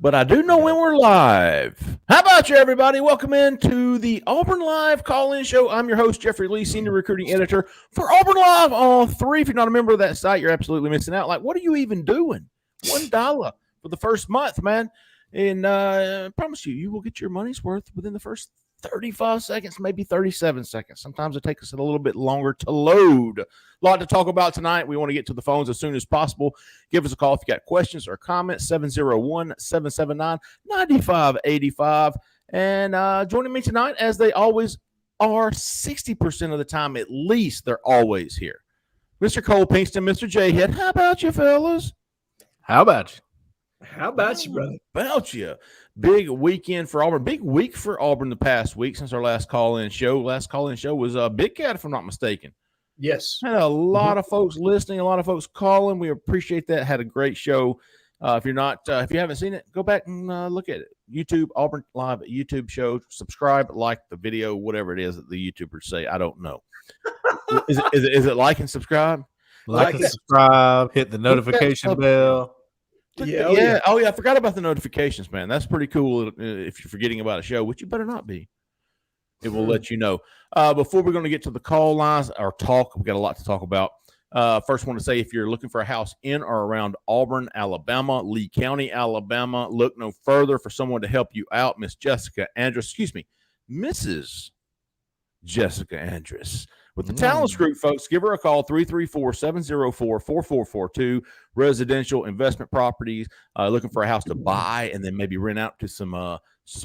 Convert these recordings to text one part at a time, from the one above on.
but I do know when we're live. How about you, everybody? Welcome into the Auburn Live call-in show. I'm your host, Jeffrey Lee, Senior Recruiting Editor for Auburn Live on 3. If you're not a member of that site, you're absolutely missing out. Like, what are you even doing? $1 for the first month, man. And I promise you, you will get your money's worth within the first 35 seconds, maybe 37 seconds. Sometimes it takes us a little bit longer to load. A lot to talk about tonight. We want to get to the phones as soon as possible. Give us a call if you got questions or comments, 701-779-9585. And joining me tonight, as they always are, 60% of the time at least, they're always here. Mr. Cole Pinkston, Mr. Jhead. How about you, fellas? How about you? How about you, brother? How about you? Big weekend for Auburn. Big week for Auburn the past week since our last call-in show. Last call-in show was Big Cat, if I'm not mistaken. Yes. Had a lot of folks listening, a lot of folks calling. We appreciate that. Had a great show. If you haven't seen it, go back and look at it. YouTube, Auburn Live YouTube show. Subscribe, like the video, whatever it is that the YouTubers say. I don't know. Is it like and subscribe? Like and subscribe, hit the notification bell. Yeah. Oh, yeah. I forgot about the notifications, man. That's pretty cool if you're forgetting about a show, which you better not be. It will let you know. Before we're going to get to the call lines or talk, we've got a lot to talk about. First, want to say if you're looking for a house in or around Auburn, Alabama, Lee County, Alabama, look no further for someone to help you out. Mrs. Jessica Andress. With the Talents Group, folks, give her a call, 334-704-4442. Residential investment properties, looking for a house to buy and then maybe rent out to some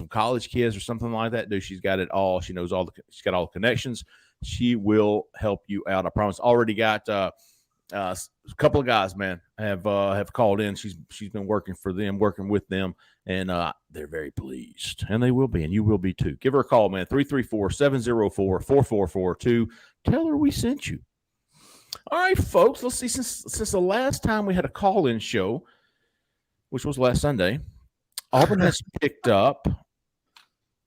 college kids or something like that. Dude, she's got it all. She knows she's got all the connections. She will help you out. I promise. Already got a couple of guys, man, have called in. She's been working with them, and they're very pleased, and they will be, and you will be too. Give her a call, man. 334-704-4442. Tell her we sent you. All right, folks. Let's see. Since the last time we had a call-in show, which was last Sunday, Auburn has picked up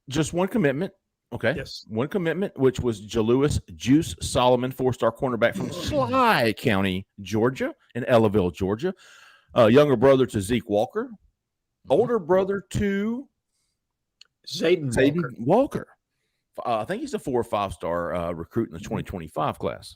just one commitment. Okay. Yes. One commitment, which was Jalewis Juice Solomon, 4-star cornerback from Sly County, Georgia, in Ellaville, Georgia. Younger brother to Zeke Walker. Older brother to Zayden Walker. I think he's a 4 or 5-star recruit in the 2025 class.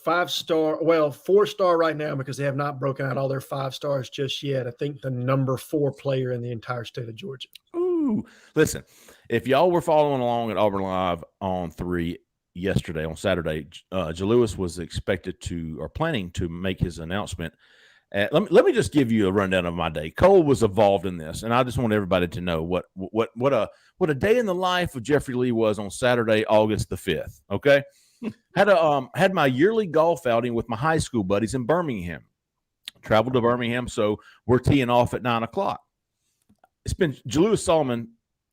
5-star, well, 4-star right now because they have not broken out all their 5 stars just yet. I think the number 4 player in the entire state of Georgia. Ooh, listen, if y'all were following along at Auburn Live on 3 yesterday, on Saturday, Jalewis was expected to or planning to make his announcement. Let me just give you a rundown of my day. Cole was involved in this, and I just want everybody to know what a day in the life of Jeffrey Lee was on Saturday, August the 5th. Okay, had my yearly golf outing with my high school buddies in Birmingham. Traveled to Birmingham, so we're teeing off at 9:00. Jalewis Solomon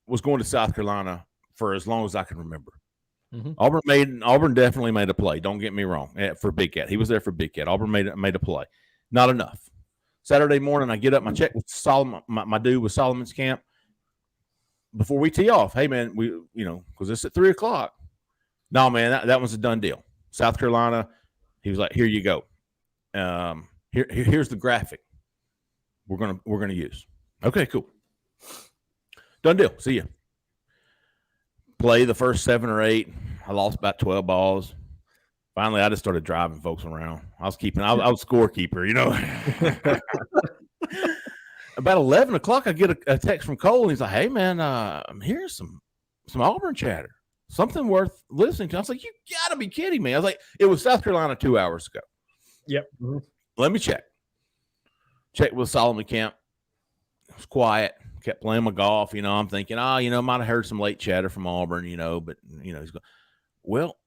was going to South Carolina for as long as I can remember. Mm-hmm. Auburn definitely made a play. Don't get me wrong. For Big Cat, he was there for Big Cat. Auburn made a play. Not enough. Saturday morning, I get up, I check with Solomon, my dude with Solomon's camp. Before we tee off, hey man, because it's at 3:00. No, man, that was a done deal. South Carolina. He was like, "Here you go. Here's the graphic. We're gonna use." Okay, cool. Done deal. See ya. Play the first 7 or 8. I lost about 12 balls. Finally, I just started driving folks around. I was scorekeeper, About 11 o'clock, I get a text from Cole, and he's like, "Hey, man, I'm hearing some Auburn chatter. Something worth listening to." I was like, "You got to be kidding me." I was like, "It was South Carolina 2 hours ago." Yep. Mm-hmm. Let me check. Check with Solomon Camp. It was quiet. Kept playing my golf. I'm thinking, might have heard some late chatter from Auburn, but, he's going. Well,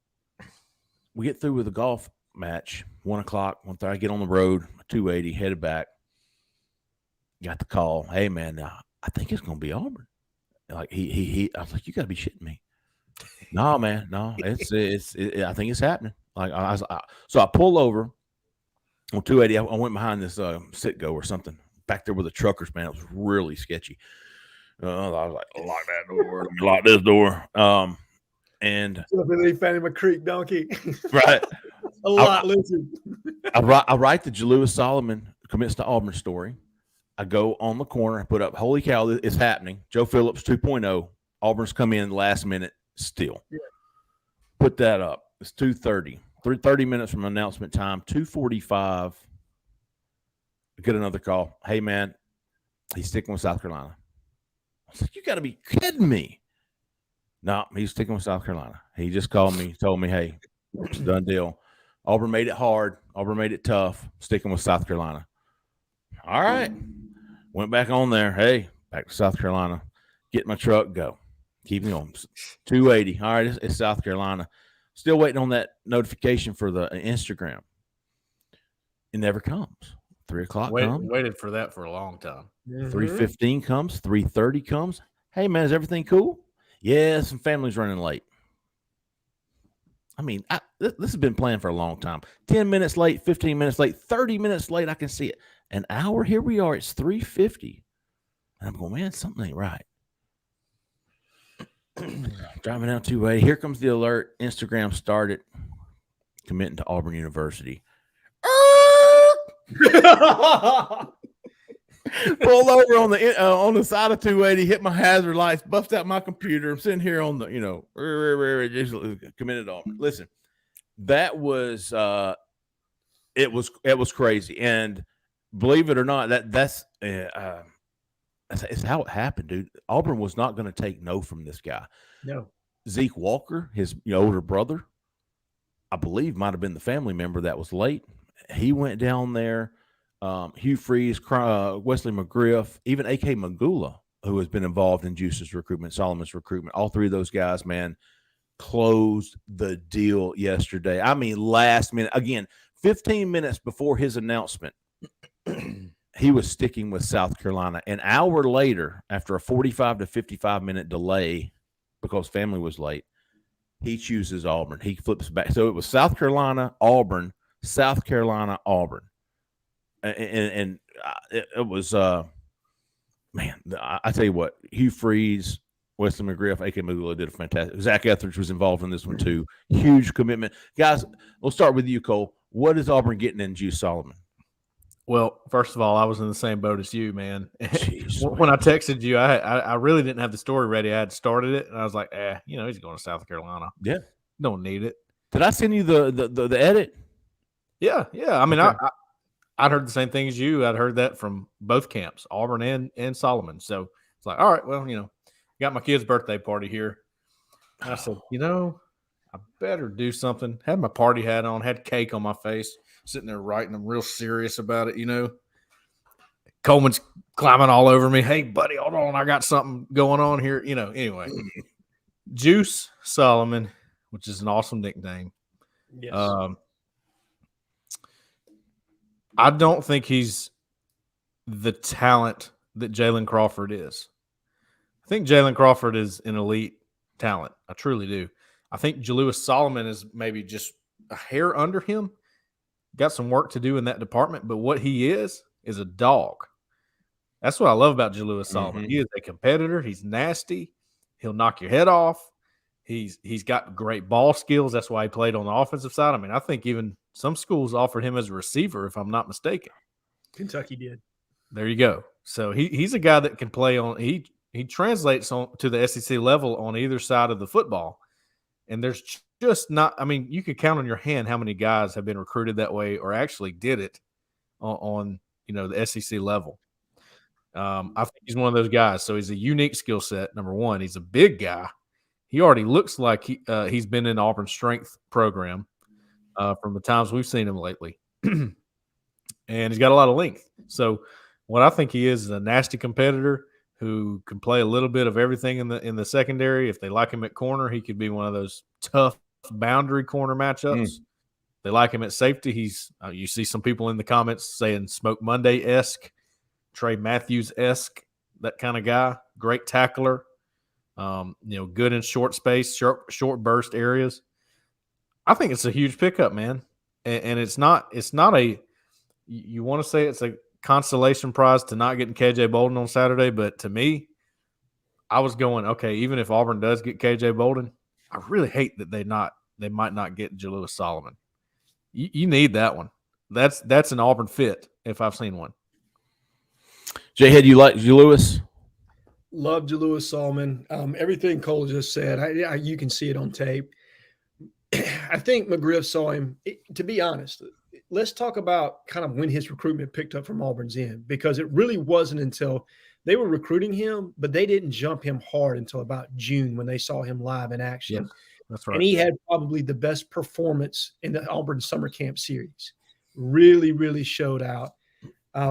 we get through with the golf match, 1 o'clock. 1:30, I get on the road, 280, headed back. Got the call. "Hey, man, I think it's going to be Auburn." Like I was like, "You got to be shitting me." No, man, no, I think it's happening. So I pull over on 280. I went behind this Citgo or something back there with the truckers, man. It was really sketchy. I was like, "Lock that door. Lock this door." And Fanny McCreek donkey. Right. Listen. I write the Jalewis Solomon commits to Auburn story. I go on the corner, I put up, holy cow, it's happening. Joe Phillips 2.0. Auburn's come in last minute still. Yeah. Put that up. It's 2:30. 30 minutes from announcement time, 2:45. Get another call. Hey, man, he's sticking with South Carolina. I said, you got to be kidding me. No, he's sticking with South Carolina. He just called me, told me, hey, it's a done deal. Auburn made it hard. Auburn made it tough, sticking with South Carolina. All right. Went back on there. Hey, back to South Carolina. Get my truck, go. Keep going. 280. All right, it's South Carolina. Still waiting on that notification for the Instagram. It never comes. 3 o'clock comes. Waited for that for a long time. 3:15 comes. 3:30 comes. Hey, man, is everything cool? Yeah, some family's running late. I mean, this has been planned for a long time. 10 minutes late, 15 minutes late, 30 minutes late. I can see it. An hour, here we are. It's 3:50. And I'm going, man, something ain't right. Driving down 280. Here comes the alert. Instagram started committing to Auburn University. Pulled over on the side of 280, hit my hazard lights, buffed out my computer. I'm sitting here on the, committed to Auburn. Listen, that was it was crazy. And believe it or not, that's how it happened, dude. Auburn was not going to take no from this guy. No. Zeke Walker, his older brother, I believe might have been the family member that was late. He went down there. Hugh Freeze, Wesley McGriff, even A.K. Magula, who has been involved in Juice's recruitment, Solomon's recruitment. All three of those guys, man, closed the deal yesterday. I mean, last minute. Again, 15 minutes before his announcement, he was sticking with South Carolina. An hour later, after a 45 to 55-minute delay because family was late, he chooses Auburn. He flips back. So it was South Carolina, Auburn, South Carolina, Auburn. And it was, man, I tell you what, Hugh Freeze, Wesley McGriff, A.K. Magula did a fantastic. Zach Etheridge was involved in this one too. Huge commitment. Guys, we'll start with you, Cole. What is Auburn getting in Juice Solomon? Well, first of all, I was in the same boat as you, man. Jeez, when I texted you, I really didn't have the story ready. I had started it, and I was like, he's going to South Carolina. Yeah. Don't need it. Did I send you the edit? Yeah. I mean, okay. I'd heard the same thing as you. I'd heard that from both camps, Auburn and Solomon. So it's like, all right, well, got my kid's birthday party here. And I said, I better do something. Had my party hat on, had cake on my face, sitting there writing. I'm real serious about it, Coleman's climbing all over me. Hey, buddy, hold on. I got something going on here. Anyway. Juice Solomon, which is an awesome nickname. Yes. I don't think he's the talent that Jalen Crawford is. I think Jalen Crawford is an elite talent. I truly do. I think Jalewis Solomon is maybe just a hair under him. Got some work to do in that department, but what he is a dog. That's what I love about Jalewis Solomon. Mm-hmm. He is a competitor. He's nasty. He'll knock your head off. He's got great ball skills. That's why he played on the offensive side. I mean, I think even some schools offered him as a receiver, if I'm not mistaken. Kentucky did. There you go. So he's a guy that can play on. He translates on to the SEC level on either side of the football. And there's just not. I mean, you could count on your hand how many guys have been recruited that way or actually did it on the SEC level. I think he's one of those guys. So he's a unique skill set. Number one, he's a big guy. He already looks like he's been in Auburn's strength program from the times we've seen him lately. And he's got a lot of length. So what I think he is a nasty competitor who can play a little bit of everything in the secondary. If they like him at corner, he could be one of those tough boundary corner matchups. They like him at safety. He's you see some people in the comments saying Smoke Monday-esque, Trey Matthews-esque, that kind of guy. Great tackler. Good in short space, short burst areas. I think it's a huge pickup, man. And it's not a, you want to say it's a consolation prize to not getting KJ Bolden on Saturday, but to me, I was going, okay, even if Auburn does get KJ Bolden, I really hate that they might not get Jalewis Solomon. You need that one. That's an Auburn fit if I've seen one. Jhead, you like Jalewis? Love Jalewis Solomon. Everything Cole just said, you can see it on tape. I think McGriff saw him. To be honest, let's talk about kind of when his recruitment picked up from Auburn's end, because it really wasn't until they were recruiting him, but they didn't jump him hard until about June when they saw him live in action. Yes, that's right. And he had probably the best performance in the Auburn summer camp series. Really, really showed out.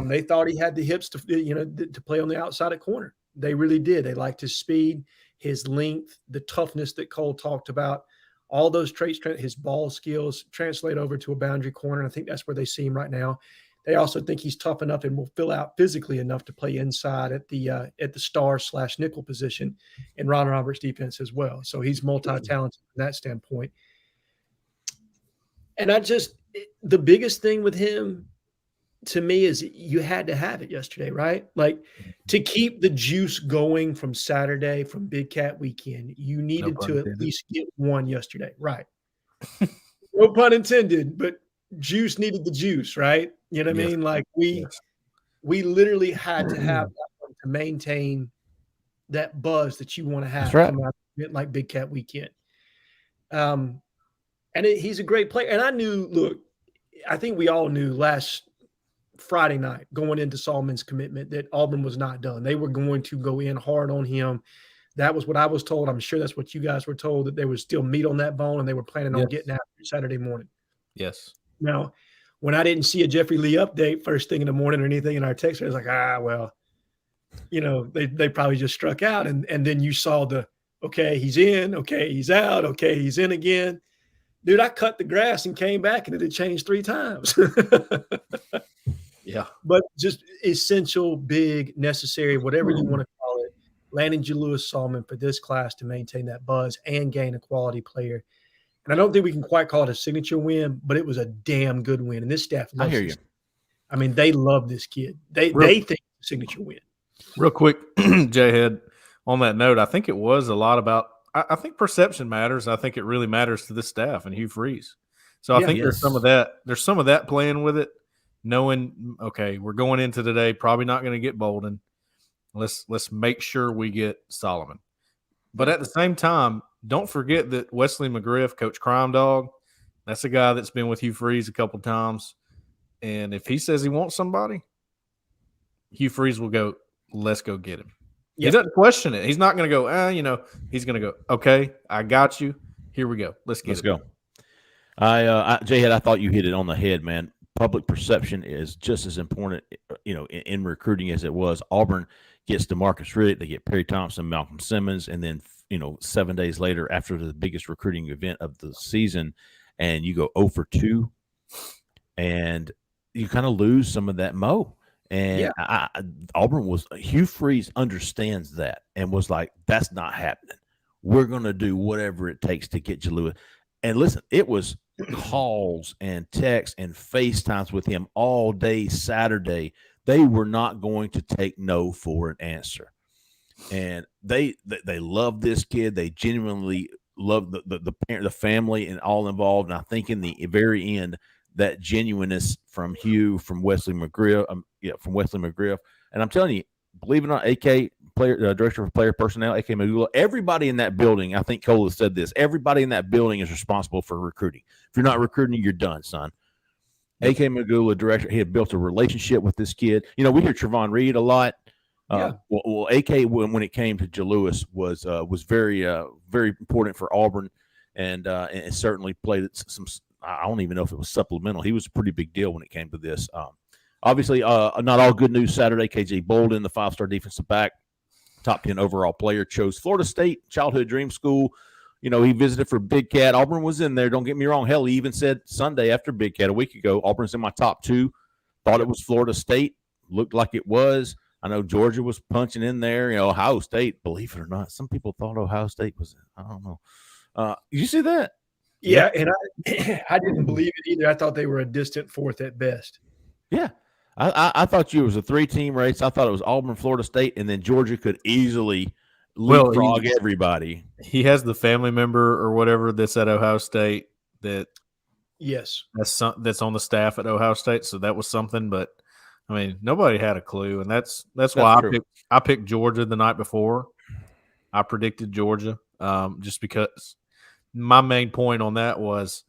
They thought he had the hips to play on the outside at corner. They really did. They liked his speed, his length, the toughness that Cole talked about. All those traits, his ball skills, translate over to a boundary corner. And I think that's where they see him right now. They also think he's tough enough and will fill out physically enough to play inside at the star/nickel position in Ron Roberts' defense as well. So he's multi-talented from that standpoint. And the biggest thing with him to me is you had to have it yesterday, right? Like, to keep the juice going from Saturday, from Big Cat Weekend, you needed to at least get one yesterday. Right. No pun intended, but juice needed the juice, right? You know what I mean? Like, we literally had to have that one to maintain that buzz that you want to have coming out of like Big Cat Weekend. And he's a great player. And I think we all knew last Friday night going into Solomon's commitment that Auburn was not done. They were going to go in hard on him. That was what I was told. I'm sure that's what you guys were told, that there was still meat on that bone and they were planning on getting after it Saturday morning. Yes. Now, when I didn't see a Jeffrey Lee update first thing in the morning or anything in our text, I was like, well, they probably just struck out. And then you saw okay, he's in, okay, he's out, okay, he's in again. Dude, I cut the grass and came back and it had changed 3 times. Yeah. But just essential, big, necessary, whatever you want to call it, landing Jalewis Solomon for this class to maintain that buzz and gain a quality player. And I don't think we can quite call it a signature win, but it was a damn good win. And this staff loves I hear you. I mean, they love this kid. They think it's a signature win. Real quick, Jhead, on that note, I think it was a lot about I think perception matters. I think it really matters to the staff and Hugh Freeze. So I think there's some of that. There's some of that playing with it, knowing, okay, we're going into today, probably not going to get Bolden. Let's make sure we get Solomon. But at the same time, don't forget that Wesley McGriff, Coach Crime Dog, that's a guy that's been with Hugh Freeze a couple times. And if he says he wants somebody, Hugh Freeze will go, let's go get him. He doesn't question it. He's not going to go, he's going to go, okay, I got you. Here we go. Let's go. Jhead, I thought you hit it on the head, man. Public perception is just as important, in recruiting as it was. Auburn gets DeMarcus Riddick, they get Perry Thompson, Malcolm Simmons, and then 7 days later, after the biggest recruiting event of the season, and you go 0 for 2, and you kind of lose some of that mo. And Auburn Hugh Freeze understands that and was like, that's not happening. We're going to do whatever it takes to get Jalewis. And listen, it was calls and texts and FaceTimes with him all day Saturday. They were not going to take no for an answer. And they love this kid. They genuinely love the parent, the family, and all involved. And I think in the very end, that genuineness from Hugh, from Wesley McGriff, and I'm telling you, believe it or not, AK director of player personnel, AK Magula, everybody in that building. I think Cole has said this. Everybody in that building is responsible for recruiting. If you're not recruiting, you're done, son. AK Magula, director, he had built a relationship with this kid. We hear Trevon Reed a lot. Well, AK, when it came to Jalewis, was very very important for Auburn, and certainly played some. I don't even know if it was supplemental. He was a pretty big deal when it came to this. Obviously, not all good news Saturday. KJ Bolden, the 5-star defensive back, top 10 overall player, chose Florida State Childhood Dream School. He visited for Big Cat. Auburn was in there. Don't get me wrong. Hell, he even said Sunday after Big Cat a week ago, Auburn's in my top 2. Thought it was Florida State. Looked like it was. I know Georgia was punching in there. Ohio State, believe it or not, some people thought Ohio State was, I don't know. You see that? Yeah, and I didn't believe it either. I thought they were a distant 4th at best. Yeah. I thought you was a 3-team race. I thought it was Auburn, Florida State, and then Georgia could easily leapfrog everybody. He has the family member or whatever that's at Ohio State that's on the staff at Ohio State, so that was something. But I mean, nobody had a clue, and that's That's why true. I picked Georgia the night before. I predicted Georgia, just because my main point on that was,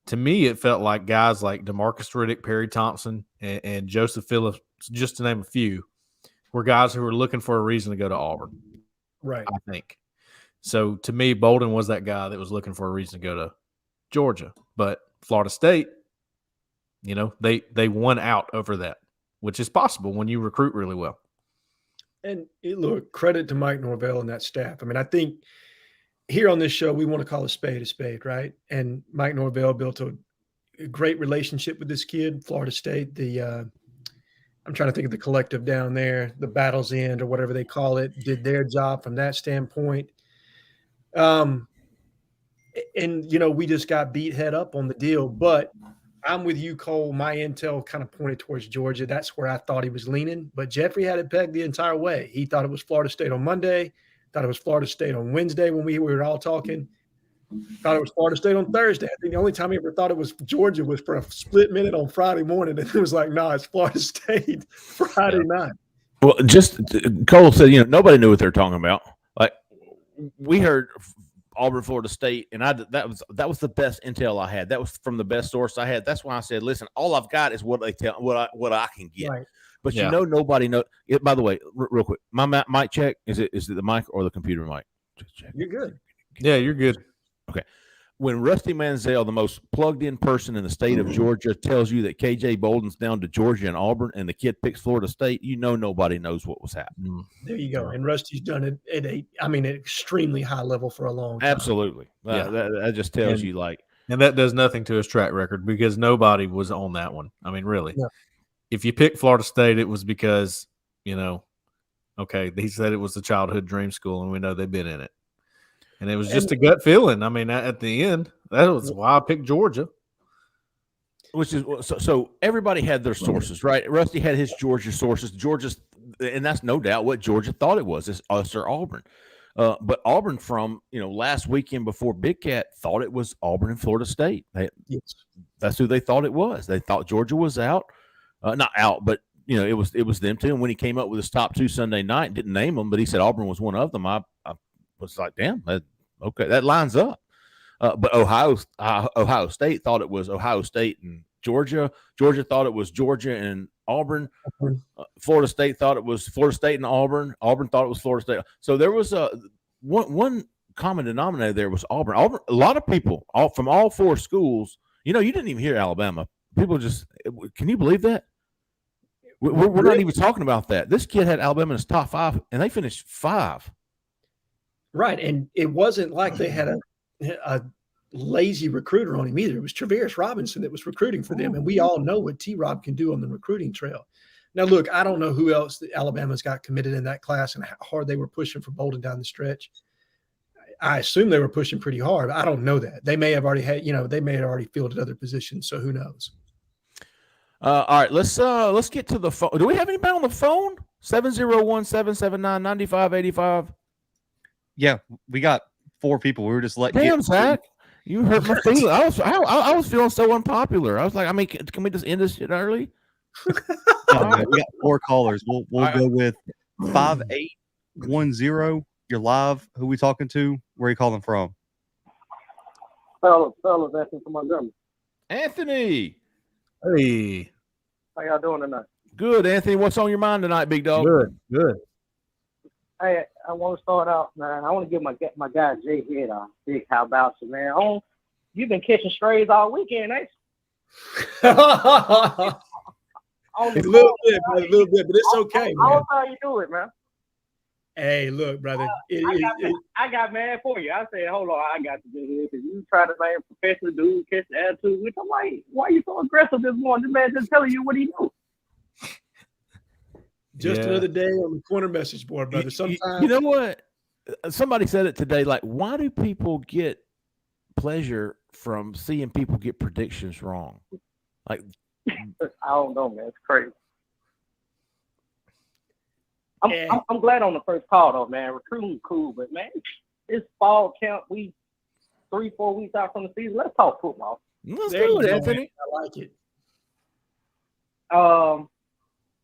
to me, it felt like guys like DeMarcus Riddick, Perry Thompson, and Joseph Phillips, just to name a few, were guys who were looking for a reason to go to Auburn. Right. I think. So to me, Bolden was that guy that was looking for a reason to go to Georgia. But Florida State, they won out over that, which is possible when you recruit really well. And look, credit to Mike Norvell and that staff. I mean, I think here on this show, we want to call a spade, right? And Mike Norvell built a great relationship with this kid, Florida State. I'm trying to think of the collective down there, the Battle's End or whatever they call it, did their job from that standpoint. And we just got beat head up on the deal, but I'm with you, Cole. My intel kind of pointed towards Georgia. That's where I thought he was leaning, but Jeffrey had it pegged the entire way. He thought it was Florida State on Monday, thought it was Florida State on Wednesday when we were all talking, thought it was Florida State on Thursday. I think the only time he ever thought it was Georgia was for a split minute on Friday morning, and it was like, no, it's Florida State Friday night. Well, Cole said, nobody knew what they were talking about. Like, we heard Auburn, Florida State, and that was the best intel I had. That was from the best source I had. That's why I said, listen, all I've got is what they tell, what I can get. Right. But nobody knows. By the way, real quick, my mic check, is it the mic or the computer mic? Just check. You're good. Yeah, you're good. Okay. When Rusty Manziel, the most plugged-in person in the state of Georgia, tells you that KJ Bolden's down to Georgia and Auburn, and the kid picks Florida State, nobody knows what was happening. There you go. And Rusty's done it at an extremely high level for a long time. Absolutely. That just tells you, like. And that does nothing to his track record, because nobody was on that one. I mean, really. Yeah. If you picked Florida State, it was because, okay, he said it was the childhood dream school, and we know they've been in it. And it was just a gut feeling. I mean, at the end, that was why I picked Georgia. Which is so everybody had their sources, right? Rusty had his Georgia sources. And that's no doubt what Georgia thought it was. It's us or Auburn. But Auburn from, last weekend before Big Cat thought it was Auburn and Florida State. That's who they thought it was. They thought Georgia was out. Not out, but, it was them too. And when he came up with his top two Sunday night, didn't name them, but he said Auburn was one of them. I was like, damn, okay, that lines up. But Ohio State thought it was Ohio State and Georgia. Georgia thought it was Georgia and Auburn. Florida State thought it was Florida State and Auburn. Auburn thought it was Florida State. So there was one common denominator there was Auburn. Auburn. A lot of people from all four schools. You didn't even hear Alabama. People just, can you believe that? We're not even talking about that. This kid had Alabama in his top 5, and they finished 5. Right, and it wasn't like they had a lazy recruiter on him either. It was Traveris Robinson that was recruiting for them, and we all know what T-Rob can do on the recruiting trail. Now, look, I don't know who else Alabama's got committed in that class and how hard they were pushing for Bolden down the stretch. I assume they were pushing pretty hard. I don't know that. They may have already had, they may have already filled other positions, so who knows? All right, let's get to the phone. Do we have anybody on the phone? 701-779-9585. Yeah, we got 4 people. We were just letting. Damn, Zach, you hurt my feelings. I was feeling so unpopular. I was like, can we just end this shit early? Man, we got 4 callers. We'll go with 5810. You're live. Who we talking to? Where are you calling from? Fellas, Anthony from Montgomery. Anthony. Hey. How y'all doing tonight? Good, Anthony. What's on your mind tonight, big dog? Good. Hey, I want to start out, man. I want to give my guy Jhead a big how about you, man. You've been catching strays all weekend, ain't you? A little bit, but it's okay, man. How you do it, man? Hey, look, brother. I got mad for you. I said, hold on, I got to do this. Because you try to man professional dude, catch the attitude. Which I'm like, why are you so aggressive this morning? This man just telling you what he knew. Just another day on the corner message board, brother. Sometimes you know what? Somebody said it today. Like, why do people get pleasure from seeing people get predictions wrong? Like, I don't know, man. It's crazy. I'm glad on the first call though, man. Recruiting cool, but man, it's fall camp. We 3-4 weeks out from the season. Let's talk football. Let's do it, Anthony. I like it.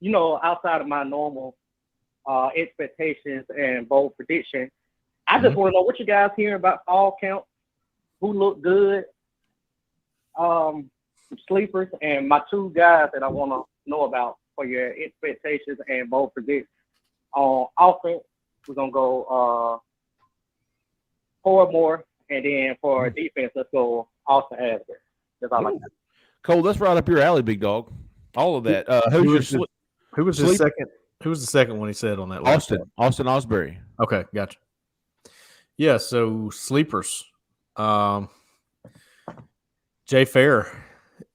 outside of my normal expectations and bold prediction, I just want to know what you guys hearing about fall camp, who looked good, some sleepers, and my two guys that I want to know about for your expectations and bold predictions. On offense, we're going to go Moore, and then for defense, let's go Austin Asbury. That's all I got. Cole, that's right up your alley, big dog. All of that. Who was the second? Who was the second one he said on that list? Austin Osbury. Okay, gotcha. Yeah, so sleepers. Jay Fair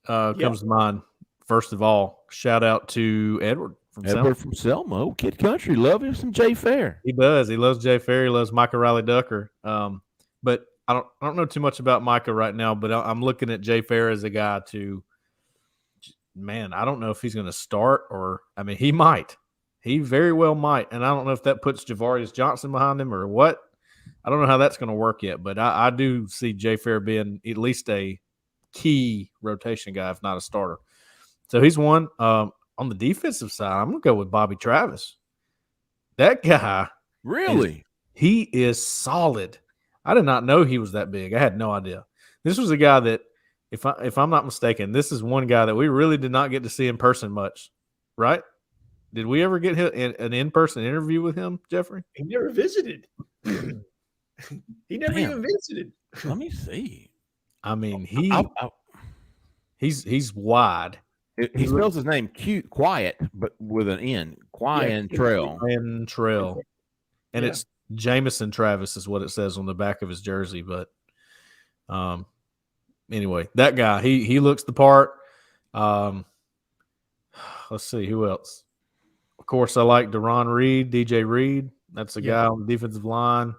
comes to mind. First of all, shout out to Edward from Selma. Oh, Kid Country. Love him some Jay Fair. He does. He loves Jay Fair. He loves Micah Riley Ducker. But I don't know too much about Micah right now, but I'm looking at Jay Fair as a guy to – man, I don't know if he's going to start or – I mean, he might. He very well might. And I don't know if that puts Javarius Johnson behind him or what. I don't know how that's going to work yet, but I do see Jay Fair being at least a key rotation guy, if not a starter. So he's one. On the defensive side, I'm going to go with Bobby Travis. That guy. Really? He is solid. I did not know he was that big. I had no idea. This was a guy that, if I'm not mistaken, this is one guy that we really did not get to see in person much, right? Did we ever get an in-person interview with him, Jeffrey? He never visited. He never even visited. Let me see. I mean, he's wide. He spells his name quiet, but with an N. Trail. And it's Jamison Travis is what it says on the back of his jersey. But anyway, that guy, he looks the part. Let's see, who else? Of course, I like Deron Reed, DJ Reed. That's a guy on the defensive line.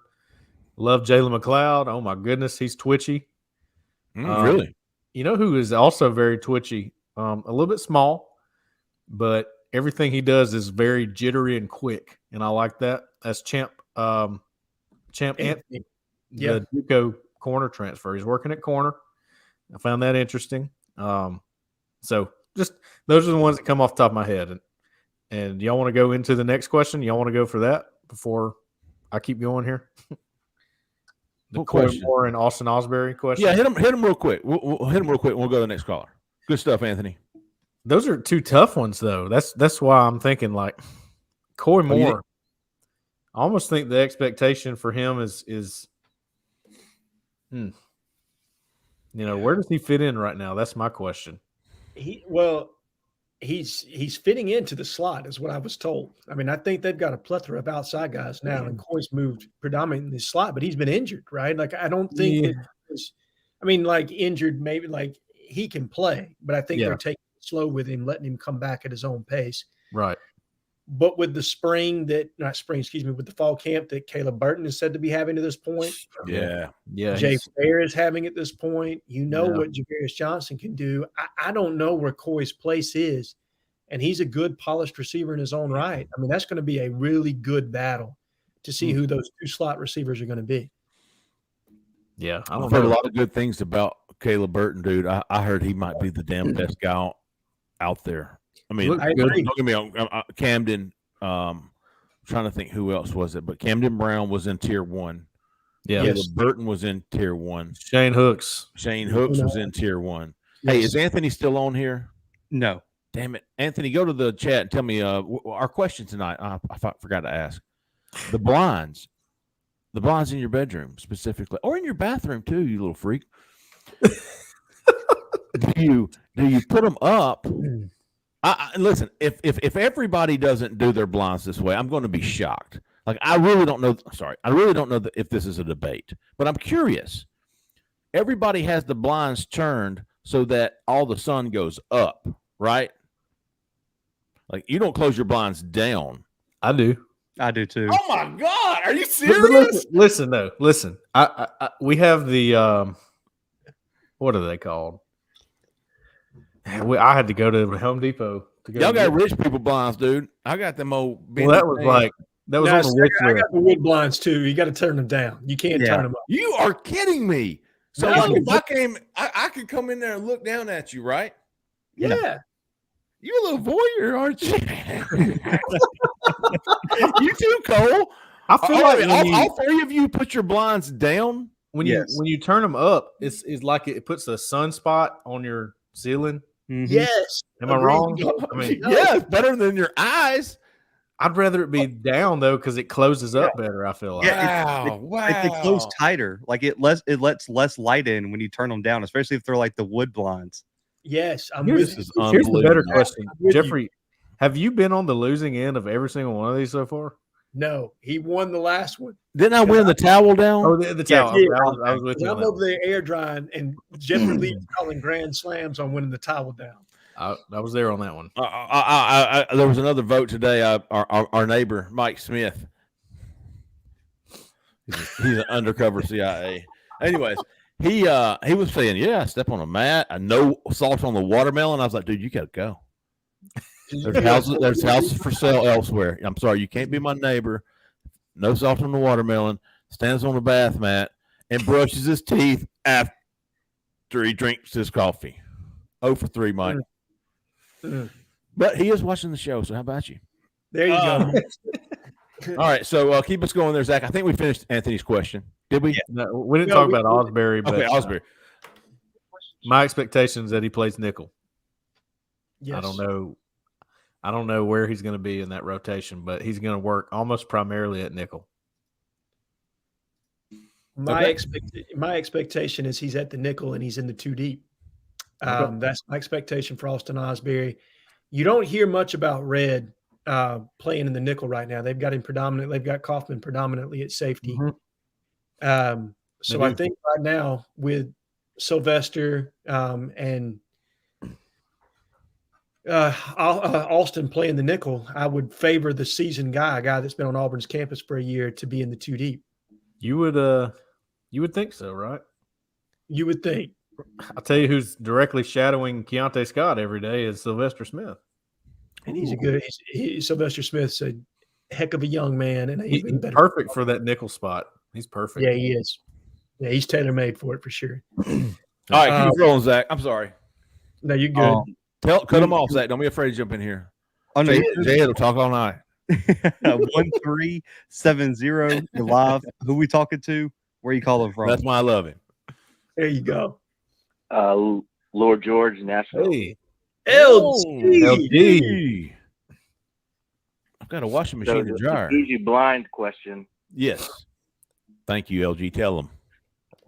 Love Jalen McLeod. Oh, my goodness, he's twitchy. Really? You know who is also very twitchy? A little bit small, but everything he does is very jittery and quick, and I like that. That's Champ Anthony, the JUCO corner transfer. He's working at corner. I found that interesting. So just those are the ones that come off the top of my head. And y'all want to go into the next question? Y'all want to go for that before I keep going here? The Corey Moore and Austin Osbury question. Yeah, hit him real quick. We'll hit him real quick, and we'll go to the next caller. Good stuff, Anthony. Those are two tough ones, though. That's why I'm thinking like Corey Moore. I almost think the expectation for him is where does he fit in right now? That's my question. He's fitting into the slot, is what I was told. I mean, I think they've got a plethora of outside guys now, and Coy's moved predominantly in the slot, but he's been injured, right? Like, I don't think injured, maybe like he can play, but I think they're taking it slow with him, letting him come back at his own pace. Right. But with the with the fall camp that Caleb Burton is said to be having to this point. Yeah. Jay Fair is having at this point. What Javarius Johnson can do. I don't know where Coy's place is, and he's a good polished receiver in his own right. I mean, that's going to be a really good battle to see who those two slot receivers are going to be. Yeah. I've heard a lot of good things about Caleb Burton, dude. I heard he might be the damn best guy out there. I mean, don't get me wrong. Camden, trying to think who else was it, but Camden Brown was in tier 1. Yeah. Caleb Burton was in tier 1. Shane Hooks was in tier 1. Yes. Hey, is Anthony still on here? No. Damn it. Anthony, go to the chat and tell me our question tonight. I forgot to ask. The blinds in your bedroom specifically, or in your bathroom too, you little freak. Do you put them up? Listen, if everybody doesn't do their blinds this way, I'm going to be shocked. Like, I really don't know if this is a debate, but I'm curious. Everybody has the blinds turned so that all the sun goes up, right? Like, you don't close your blinds down. I do. I do too. Oh my God, are you serious? Listen. We have the what are they called? I had to go to Home Depot to go. Y'all got rich people blinds, dude. I got them old. Well, that was on the rich list. I got the wood blinds too. You got to turn them down. You can't turn them up. You are kidding me. So like, if I could come in there and look down at you, right? Yeah. You're a little voyeur, aren't you? You too, Cole. I feel like all three of you put your blinds down. when you turn them up, it's like it puts a sunspot on your ceiling. Mhm. Yes. Am I wrong? I mean, Yeah, it's better than your eyes. I'd rather it be down though because it closes up better. I feel like. Yeah, they close tighter. Like it lets less light in when you turn them down, especially if they're like the wood blinds. Yes, I'm Here's, with you. here's the better question, with you. Jeffrey. Have you been on the losing end of every single one of these so far? No, he won the last one. Didn't I win the towel down? Oh, the towel. yeah. I was with you. I'm On that over there air drying, and Jeffrey Lee's calling grand slams on winning the towel down. I was there on that one. There was another vote today. Our neighbor Mike Smith. He's an undercover CIA. Anyways, he was saying, "Yeah, I step on a mat. I no salt on the watermelon." I was like, "Dude, you gotta go." There's houses for sale elsewhere. I'm sorry, you can't be my neighbor. No salt on the watermelon. Stands on the bath mat and brushes his teeth after he drinks his coffee. 0 for 3, Mike. But he is watching the show, so how about you? There you go. All right, so keep us going there, Zach. I think we finished Anthony's question. Did we? Yeah. No, we didn't talk about Osbury, but Okay, Osbury. my expectation is that he plays nickel. Yes. I don't know where he's going to be in that rotation, but he's going to work almost primarily at nickel. My expectation is he's at the nickel and he's in the 2 deep. That's my expectation for Austin Osbury. You don't hear much about Red playing in the nickel right now. They've got him predominantly. They've got Kaufman predominantly at safety. Mm-hmm. So I think right now with Sylvester and Austin playing the nickel, I would favor the seasoned guy, a guy that's been on Auburn's campus for a year, to be in the 2 deep. You would think so, right? You would think. I'll tell you who's directly shadowing Keontae Scott every day is Sylvester Smith. And he's a good Sylvester Smith's a heck of a young man, and He's even better. Perfect for that nickel spot. He's perfect. Yeah, he is. Yeah, he's tailor-made for it for sure. All right, keep rolling, Zach. I'm sorry. No, you're good. Cut him off, Zach. Don't be afraid to jump in here. Oh no, Jhead will talk all night. 1370. You're live. Who we talking to? Where you calling from? That's why I love him. There you go. Lord George, Nashville. Hey, LG. I've got a washing machine and dryer. Easy blind question. Yes. Thank you, LG. Tell them.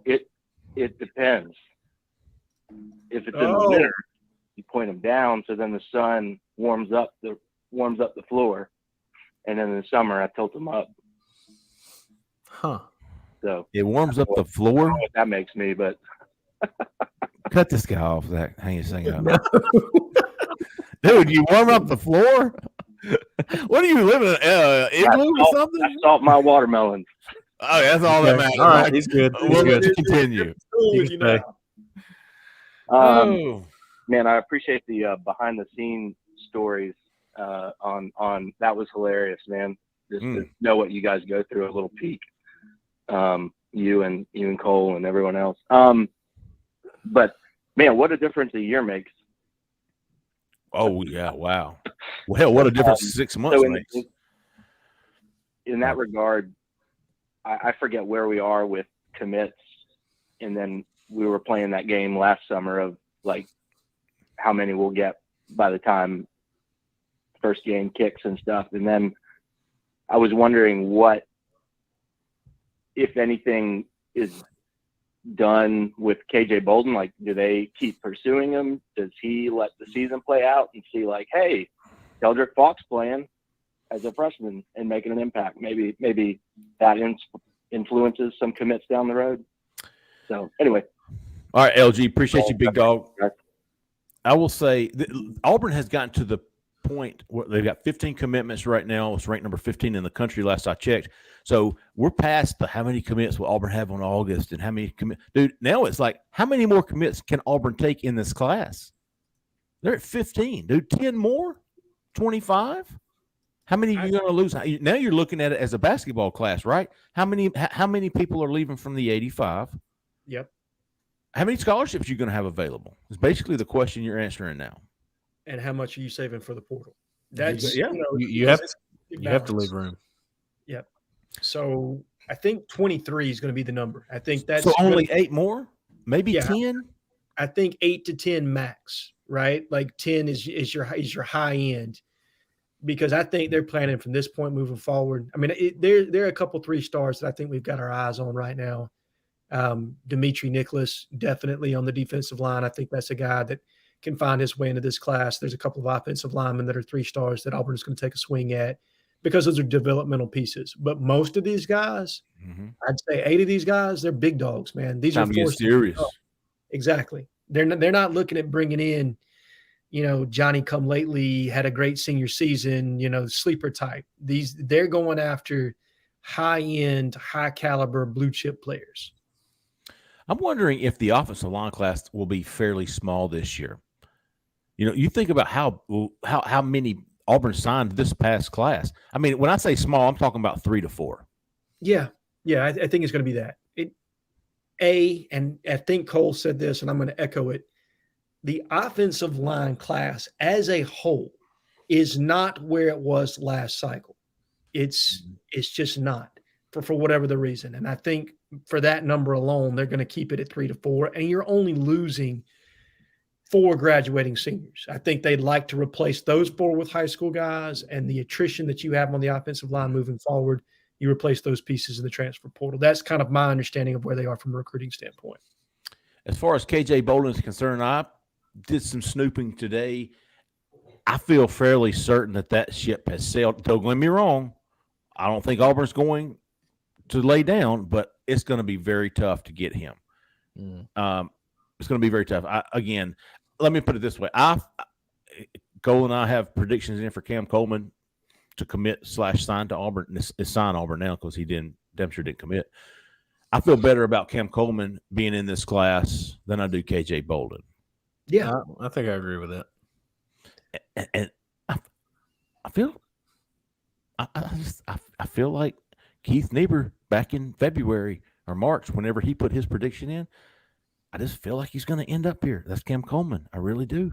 It depends. If it's in the winter, you point them down, so then the sun warms up the floor, and then in the summer I tilt them up. huh? So It warms up the floor. I don't know what that makes me, but Cut this guy off, Zach. Hang this thing up. Dude, you warm up the floor? What are you living in? Igloo or something? I salt my watermelons. Oh, that's all that matters. All right, he's good. He's good. Let's continue. You can Man, I appreciate the behind the scenes stories on that was hilarious, man. Just to know what you guys go through, a little peek. You and Cole and everyone else. But man, what a difference a year makes. Oh yeah, wow. Well, hell, what a difference 6 months makes. In that regard, I forget where we are with commits, and then we were playing that game last summer of like how many we'll get by the time first game kicks and stuff. And then I was wondering what, if anything, is done with KJ Bolden. Like, do they keep pursuing him? Does he let the season play out and see like, hey, Keldrick Fox playing as a freshman and making an impact? Maybe that influences some commits down the road. So anyway. All right, LG, appreciate you, big dog. I will say Auburn has gotten to the point where they've got 15 commitments right now. It's ranked number 15 in the country last I checked. So we're past the how many commits will Auburn have on August and how many commits. Dude, now it's like, how many more commits can Auburn take in this class? They're at 15. Dude, 10 more? 25? How many are you going to lose? Now you're looking at it as a basketball class, right? How many people are leaving from the 85? Yep. How many scholarships are you going to have available? It's basically the question you're answering now. and how much are you saving for the portal? That's Yeah. You have to leave room. Yep. So I think 23 is going to be the number. I think that's so only 8 more, maybe Yeah. 10. I think 8 to 10 max, right? Like 10 is your high end, because I think they're planning from this point moving forward. I mean, there are a couple 3 stars that I think we've got our eyes on right now. Dimitri Nicholas, definitely on the defensive line. I think that's a guy that can find his way into this class. There's a couple of offensive linemen that are 3 stars that Auburn is going to take a swing at, because those are developmental pieces. But most of these guys, I'd say 8 of these guys, they're big dogs, man. These Time are to get serious. Exactly. They're not looking at bringing in, Johnny come lately, had a great senior season, sleeper type. They're going after high end, high caliber blue chip players. I'm wondering if the offensive line class will be fairly small this year. You think about how many Auburn signed this past class. I mean, when I say small, I'm talking about 3 to 4. Yeah. I think it's going to be that. And I think Cole said this, and I'm going to echo it. The offensive line class as a whole is not where it was last cycle. It's just not for whatever the reason. And I think for that number alone, they're going to keep it at 3 to 4, and you're only losing 4 graduating seniors. I think they'd like to replace those 4 with high school guys, and the attrition that you have on the offensive line moving forward, you replace those pieces in the transfer portal. That's kind of my understanding of where they are from a recruiting standpoint. As far as KJ Bolden is concerned, I did some snooping today. I feel fairly certain that ship has sailed. Don't get me wrong. I don't think Auburn's going to lay down, but it's going to be very tough to get him. It's going to be very tough. Again, let me put it this way. Cole and I have predictions in for Cam Coleman to commit / sign to Auburn. It's sign Auburn now because he damn sure didn't commit. I feel better about Cam Coleman being in this class than I do KJ Bolden. Yeah, I think I agree with that. And I feel like Keith Niebuhr back in February or March, whenever he put his prediction in, I just feel like he's going to end up here. That's Cam Coleman. I really do.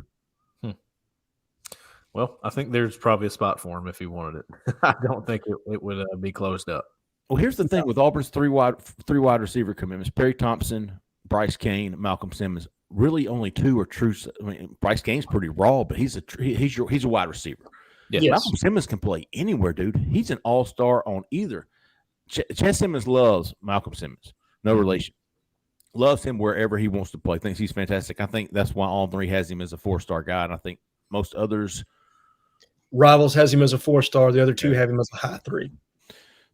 Well, I think there's probably a spot for him if he wanted it. I don't think it would be closed up. Well, here's the thing with Auburn's three wide receiver commitments: Perry Thompson, Bryce Kane, Malcolm Simmons. Really, only 2 are true. I mean, Bryce Kane's pretty raw, but he's a wide receiver. Yes. Malcolm Simmons can play anywhere, dude. He's an all-star on either. Chet Simmons loves Malcolm Simmons. No relation. Loves him wherever he wants to play. Thinks he's fantastic. I think that's why Auburn 3 has him as a 4-star guy, and I think most others. Rivals has him as a 4-star. The other 2 have him as a high 3.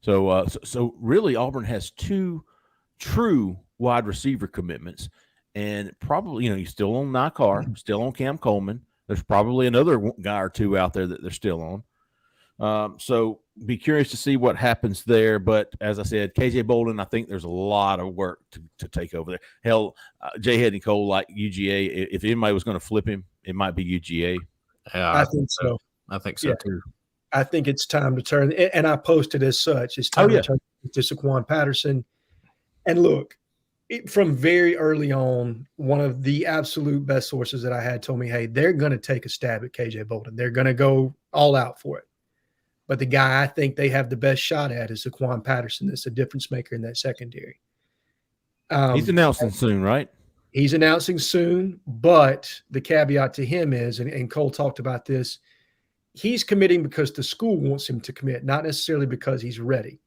So really, Auburn has 2 true wide receiver commitments, and probably you're still on Nikar, still on Cam Coleman. There's probably another guy or 2 out there that they're still on. So be curious to see what happens there. But as I said, KJ Bolden, I think there's a lot of work to take over there. Hell, Jhead and Cole like UGA. If anybody was going to flip him, it might be UGA. Yeah, I think so. I think so too. I think it's time to turn, and I posted as such. It's time to turn to Saquon Patterson. And look, from very early on, one of the absolute best sources that I had told me, hey, they're going to take a stab at KJ Bolden. They're going to go all out for it. But the guy I think they have the best shot at is Saquon Patterson. That's a difference maker in that secondary. He's announcing soon, right? He's announcing soon, but the caveat to him is, and Cole talked about this, he's committing because the school wants him to commit, not necessarily because he's ready.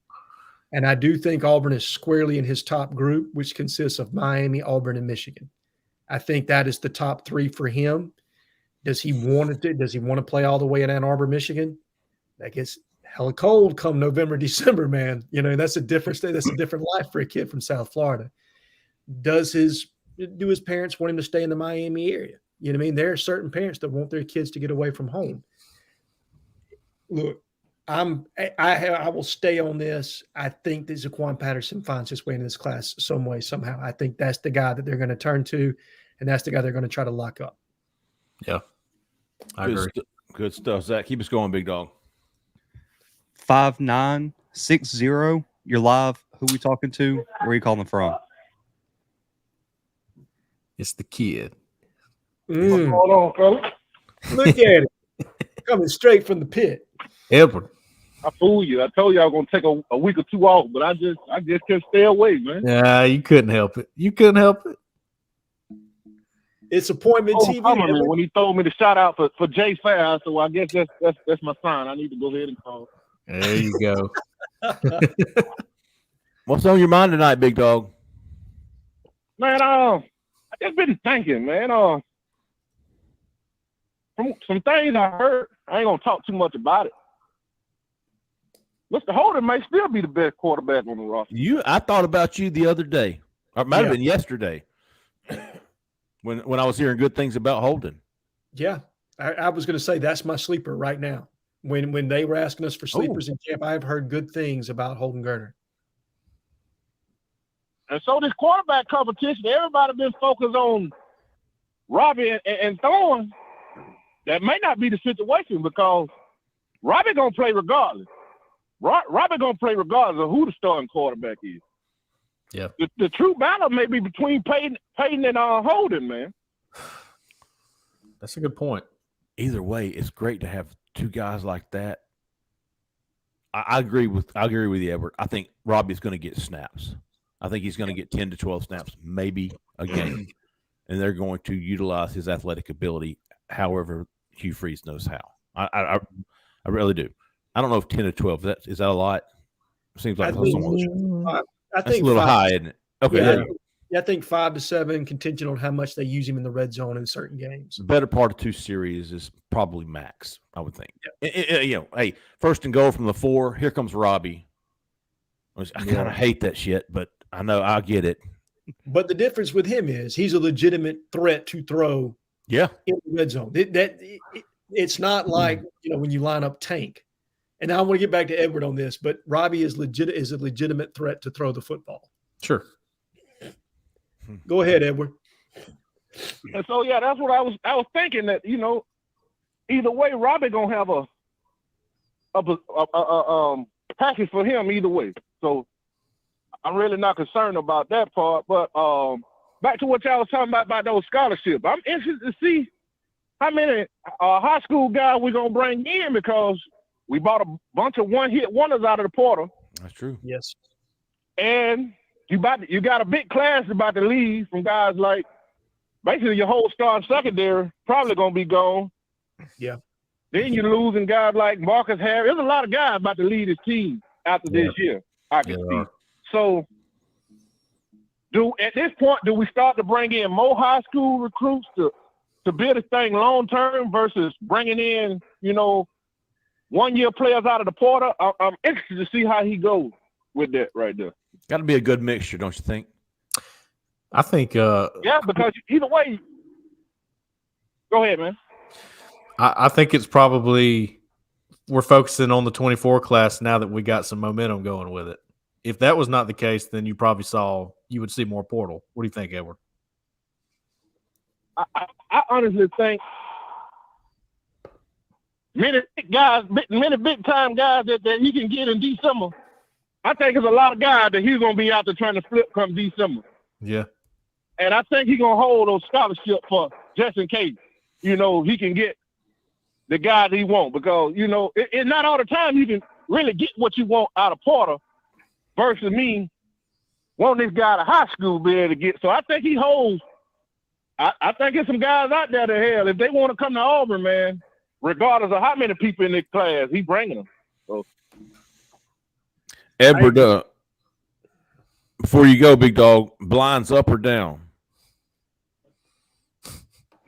And I do think Auburn is squarely in his top group, which consists of Miami, Auburn, and Michigan. I think that is the top 3 for him. Does he want to play all the way in Ann Arbor, Michigan? That gets hella cold come November, December, man. That's a different state. That's a different life for a kid from South Florida. Do his parents want him to stay in the Miami area? You know what I mean? There are certain parents that want their kids to get away from home. Look, I will stay on this. I think that Saquon Patterson finds his way into this class some way, somehow. I think that's the guy that they're going to turn to, and that's the guy they're going to try to lock up. Yeah, I agree. Good stuff, Zach. Keep us going, big dog. 5960. You're live. Who we talking to? Where are you calling from? It's the kid. What's going on, fellas? Look at it. Coming straight from the pit. Edward. I fooled you. I told you I was gonna take a week or two off, but I just couldn't stay away, man. Yeah, you couldn't help it. You couldn't help it. It's appointment TV. Homecoming, when he told me to shout out for Jay Fair, I said, well, I guess that's my sign. I need to go ahead and call. There you go. What's on your mind tonight, big dog? Man, I just been thinking, man. From some things I heard, I ain't gonna talk too much about it. Mr. Holden may still be the best quarterback on the roster. I thought about you the other day, or it might have been yesterday, when I was hearing good things about Holden. Yeah, I was going to say that's my sleeper right now. When they were asking us for sleepers in camp, I've heard good things about Holden Geriner. And so this quarterback competition, everybody been focused on Robbie and Thorne. That may not be the situation because Robbie gonna play regardless. Robbie gonna play regardless of who the starting quarterback is. Yeah. The true battle may be between Peyton and Holden, man. That's a good point. Either way, it's great to have two guys like that. I agree with you, Edward. I think Robbie's going to get snaps. I think he's going to get 10 to 12 snaps, maybe a game, and they're going to utilize his athletic ability however Hugh Freeze knows how. I really do. I don't know if 10 to 12 is that a lot? Seems like I think that's a little high, isn't it? Okay. Yeah, I think 5 to 7, contingent on how much they use him in the red zone in certain games. The better part of 2 series is probably max, I would think. Yeah. Hey, first and goal from the 4. Here comes Robbie. I kind of hate that shit, but I know I get it. But the difference with him is he's a legitimate threat to throw. Yeah, in the red zone. It's not like when you line up Tank. And I want to get back to Edward on this, but Robbie is a legitimate threat to throw the football. Sure. Go ahead, Edward. And so that's what I was thinking that either way Robbie gonna have a package for him either way. So I'm really not concerned about that part. But back to what y'all was talking about those scholarships. I'm interested to see how many high school guys we're gonna bring in because we bought a bunch of one-hit wonders out of the portal. That's true. Yes. And you got a big class about to leave from guys like basically your whole starting secondary probably gonna be gone. Yeah. Then you're losing guys like Marcus Harris. There's a lot of guys about to leave his team after this year. I can see. So at this point, do we start to bring in more high school recruits to build this thing long term versus bringing in, 1-year players out of the portal? I'm interested to see how he goes with that right there. Got to be a good mixture, don't you think? I think. Yeah, because either way. Go ahead, man. I think it's probably we're focusing on the 24 class now that we got some momentum going with it. If that was not the case, then you would see more portal. What do you think, Edward? I honestly think many big time guys that he can get in December. I think there's a lot of guys that he's gonna be out there trying to flip come December. Yeah. And I think he's gonna hold those scholarships for just in case, he can get the guys he wants because, it's not all the time you can really get what you want out of Porter versus me wanting this guy to high school be able to get. So I think he holds. I think there's some guys out there that hell, if they want to come to Auburn, man, regardless of how many people in the class, he bringing them. So. Edward, before you go, big dog, blinds up or down?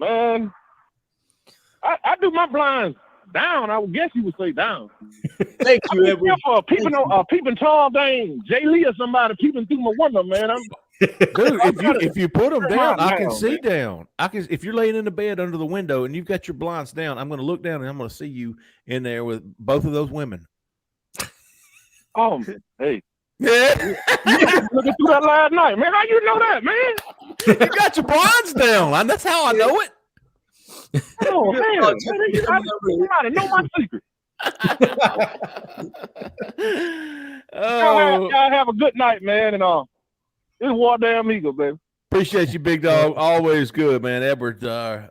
Man, I do my blinds down. I would guess you would say down. Thank you, Edward. Peeping Tom Dane, Jay Lee or somebody peeping through my window, man. Dude, if you put them down, I can see down. If you're laying in the bed under the window and you've got your blinds down, I'm going to look down and I'm going to see you in there with both of those women. Oh, hey. Yeah. Looking through that last night, man. How you know that, man? You got your blinds down. That's how I know it. Oh, man. I know my secret. Y'all have a good night, man. And it's War Damn Eagle, baby. Appreciate you, big dog. Always good, man. Edward,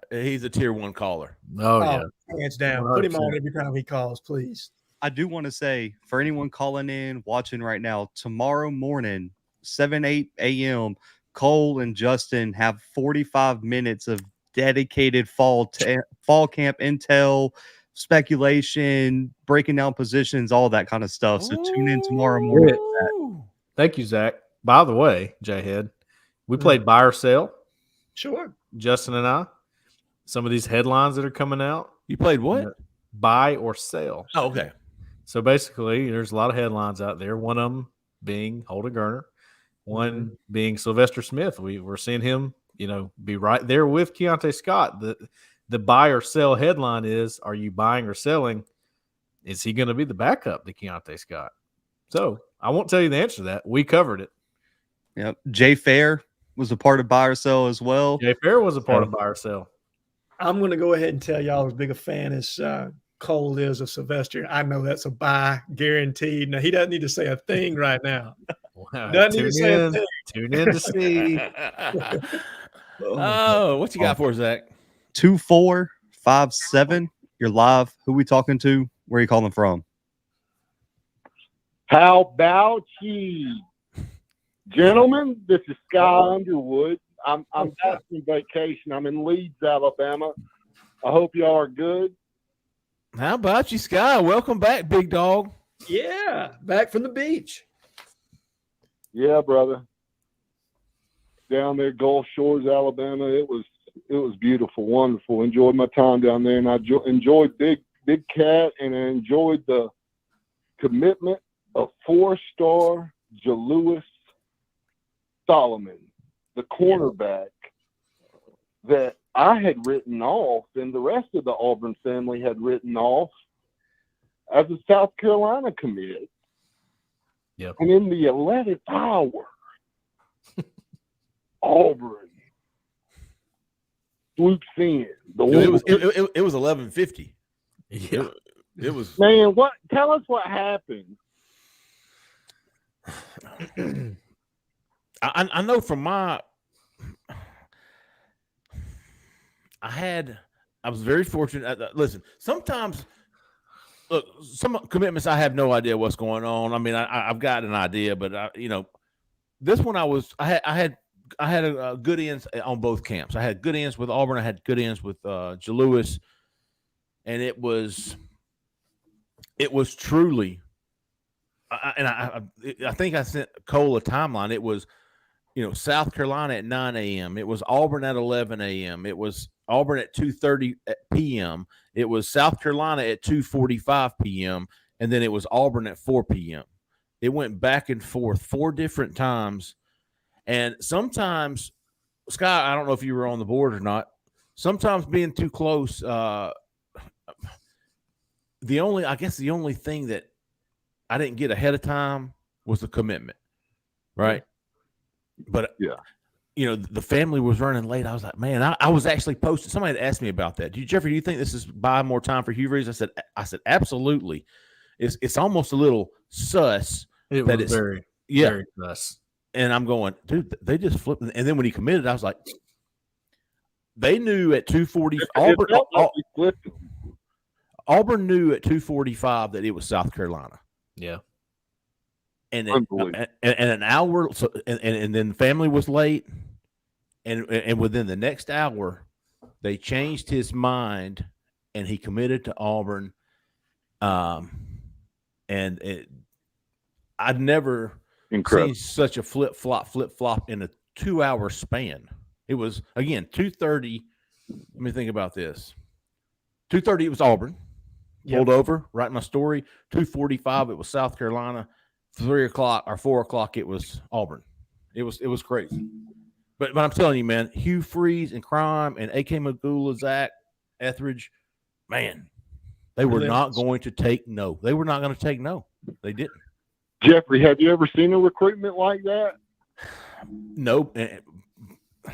he's a tier 1 caller. Oh, yeah. Hands down. Put him on every time he calls, please. I do want to say for anyone calling in, watching right now, tomorrow morning, 8 a.m., Cole and Justin have 45 minutes of dedicated fall camp intel, speculation, breaking down positions, all that kind of stuff. So tune in tomorrow morning. Thank you, Zach. By the way, Jhead, we played buy or sell. Sure. Justin and I. Some of these headlines that are coming out. You played what? Buy or sell. Oh, okay. So basically, there's a lot of headlines out there. One of them being Holden Gerner, one being Sylvester Smith. We're seeing him, be right there with Keontae Scott. The buy or sell headline is: are you buying or selling? Is he going to be the backup to Keontae Scott? So I won't tell you the answer to that. We covered it. Yep. Jay Fair was a part of buy or sell as well. Jay Fair was a part of buy or sell. I'm going to go ahead and tell y'all as big a fan as Cole is of Sylvester. I know that's a buy guaranteed. Now, he doesn't need to say a thing right now. Wow. Doesn't need to say a thing. Tune in to see. Oh, what you got for us, Zach? 2457. You're live. Who we talking to? Where are you calling from? How about you? Gentlemen, this is Sky Underwood. I'm back from vacation. I'm in Leeds, Alabama. I hope y'all are good. How about you, Sky? Welcome back, big dog. Yeah, back from the beach. Yeah, brother. Down there, Gulf Shores, Alabama. It was beautiful, wonderful. Enjoyed my time down there, and I enjoyed Big Cat, and I enjoyed the commitment of 4-star Jalewis Solomon, the cornerback that I had written off and the rest of the Auburn family had written off as a South Carolina commit. Yep. And in the 11th hour, Auburn swoops in. It was 11:50. Yeah. It was. Man, tell us what happened. I know from my I was very fortunate. Listen, sometimes look, some commitments I have no idea what's going on. I mean, I've got an idea, but this one I had a good ends on both camps. I had good ends with Auburn. I had good ends with Jalewis, and it was truly. I think I sent Cole a timeline. It was, South Carolina at 9 a.m. It was Auburn at 11 a.m. It was Auburn at 2:30 p.m. It was South Carolina at 2:45 p.m. And then it was Auburn at 4 p.m. It went back and forth 4 different times. And sometimes, Scott, I don't know if you were on the board or not, sometimes being too close, the only thing that I didn't get ahead of time was the commitment, right? But yeah, the family was running late. I was like, man, I was actually posting. Somebody had asked me about that. Jeffrey, do you think this is buying more time for Hugh Freeze? I said, absolutely. It's almost a little sus. It was very sus. And I'm going, dude, they just flipped. And then when he committed, I was like, they knew at 2:40. Auburn knew at 2:45 that it was South Carolina. Yeah. And an hour, so and then the family was late, and within the next hour, they changed his mind, and he committed to Auburn. I'd never seen such a flip flop in a 2-hour span. It was again 2:30. Let me think about this. 2:30 it was Auburn. Pulled over, write my story. 2:45 it was South Carolina. 3 o'clock or 4 o'clock it was Auburn. It was crazy. But I'm telling you, man, Hugh Freeze and Crime and AK Magula, Zach Etheridge, man, they were not going to take no. They were not going to take no. They didn't. Jeffrey, have you ever seen a recruitment like that? Nope.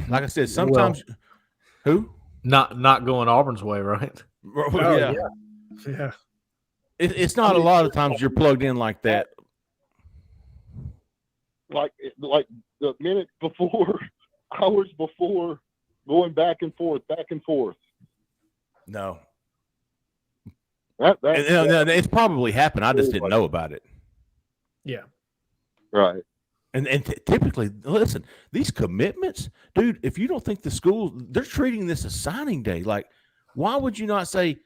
Like I said, sometimes who? Not going Auburn's way, right? Yeah. It's not a lot of times you're plugged in like that. Like the minute before hours before going back and forth. No. That And it's probably happened. I just didn't know about it. Yeah. right. And typically, listen, these commitments, dude, if you don't think the school, they're treating this as signing day. Like, why would you not say,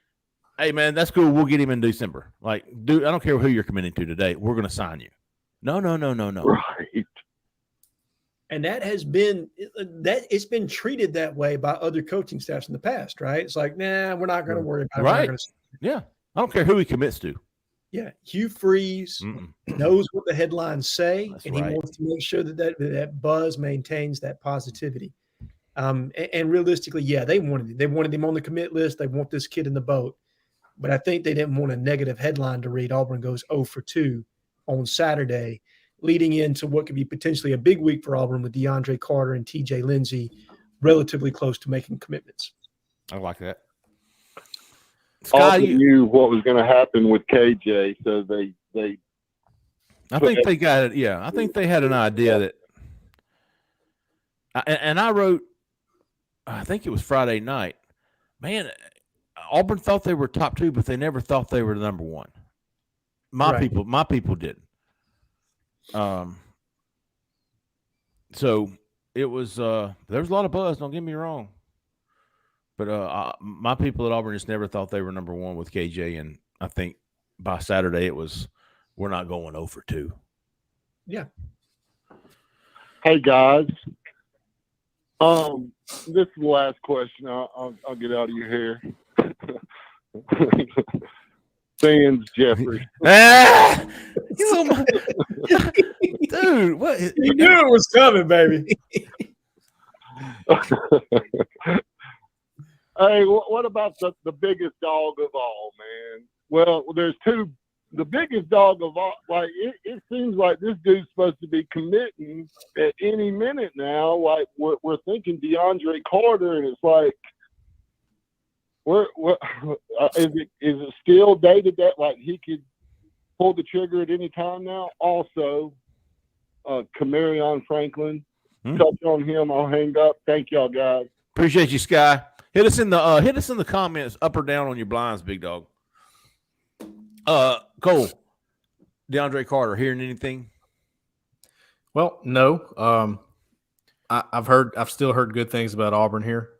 hey, man, that's cool. We'll get him in December. Like, dude, I don't care who you're committing to today. We're going to sign you. No. Right. And that has been it's been treated that way by other coaching staffs in the past, right? It's like, nah, we're not going to worry about it. Right. We're not gonna... Yeah. I don't care who he commits to. Yeah. Hugh Freeze knows what the headlines say, That's and right. he wants to make sure that buzz maintains that positivity. And realistically, yeah, they wanted him on the commit list. They want this kid in the boat. But I think they didn't want a negative headline to read Auburn goes 0 for 2 on Saturday, leading into what could be potentially a big week for Auburn with DeAndre Carter and TJ Lindsey relatively close to making commitments. I like that. Scott, Auburn knew what was going to happen with KJ, so they. I think they got it. Yeah, I think they had an idea that. And I wrote, I think it was Friday night. Man, Auburn thought they were top 2, but they never thought they were the number 1. My people didn't. So it was. There was a lot of buzz. Don't get me wrong. But my people at Auburn just never thought they were number 1 with KJ, and I think by Saturday it was we're not going 0 for 2. Yeah. Hey guys, this is the last question. I'll get out of your hair. Fans Jeffrey. Dude, what? You knew it was coming, baby. Hey, what about the biggest dog of all, man? Well, there's 2. The biggest dog of all, like, it seems like this dude's supposed to be committing at any minute now. Like, we're thinking DeAndre Carter, and it's like, is it still dated that, like, he could pull the trigger at any time now? Also, Kamarion Franklin, touch on him. I'll hang up. Thank y'all, guys. Appreciate you, Sky. Hit us in the comments, up or down on your blinds, big dog. Cole, DeAndre Carter, hearing anything? Well, no. I've still heard good things about Auburn here.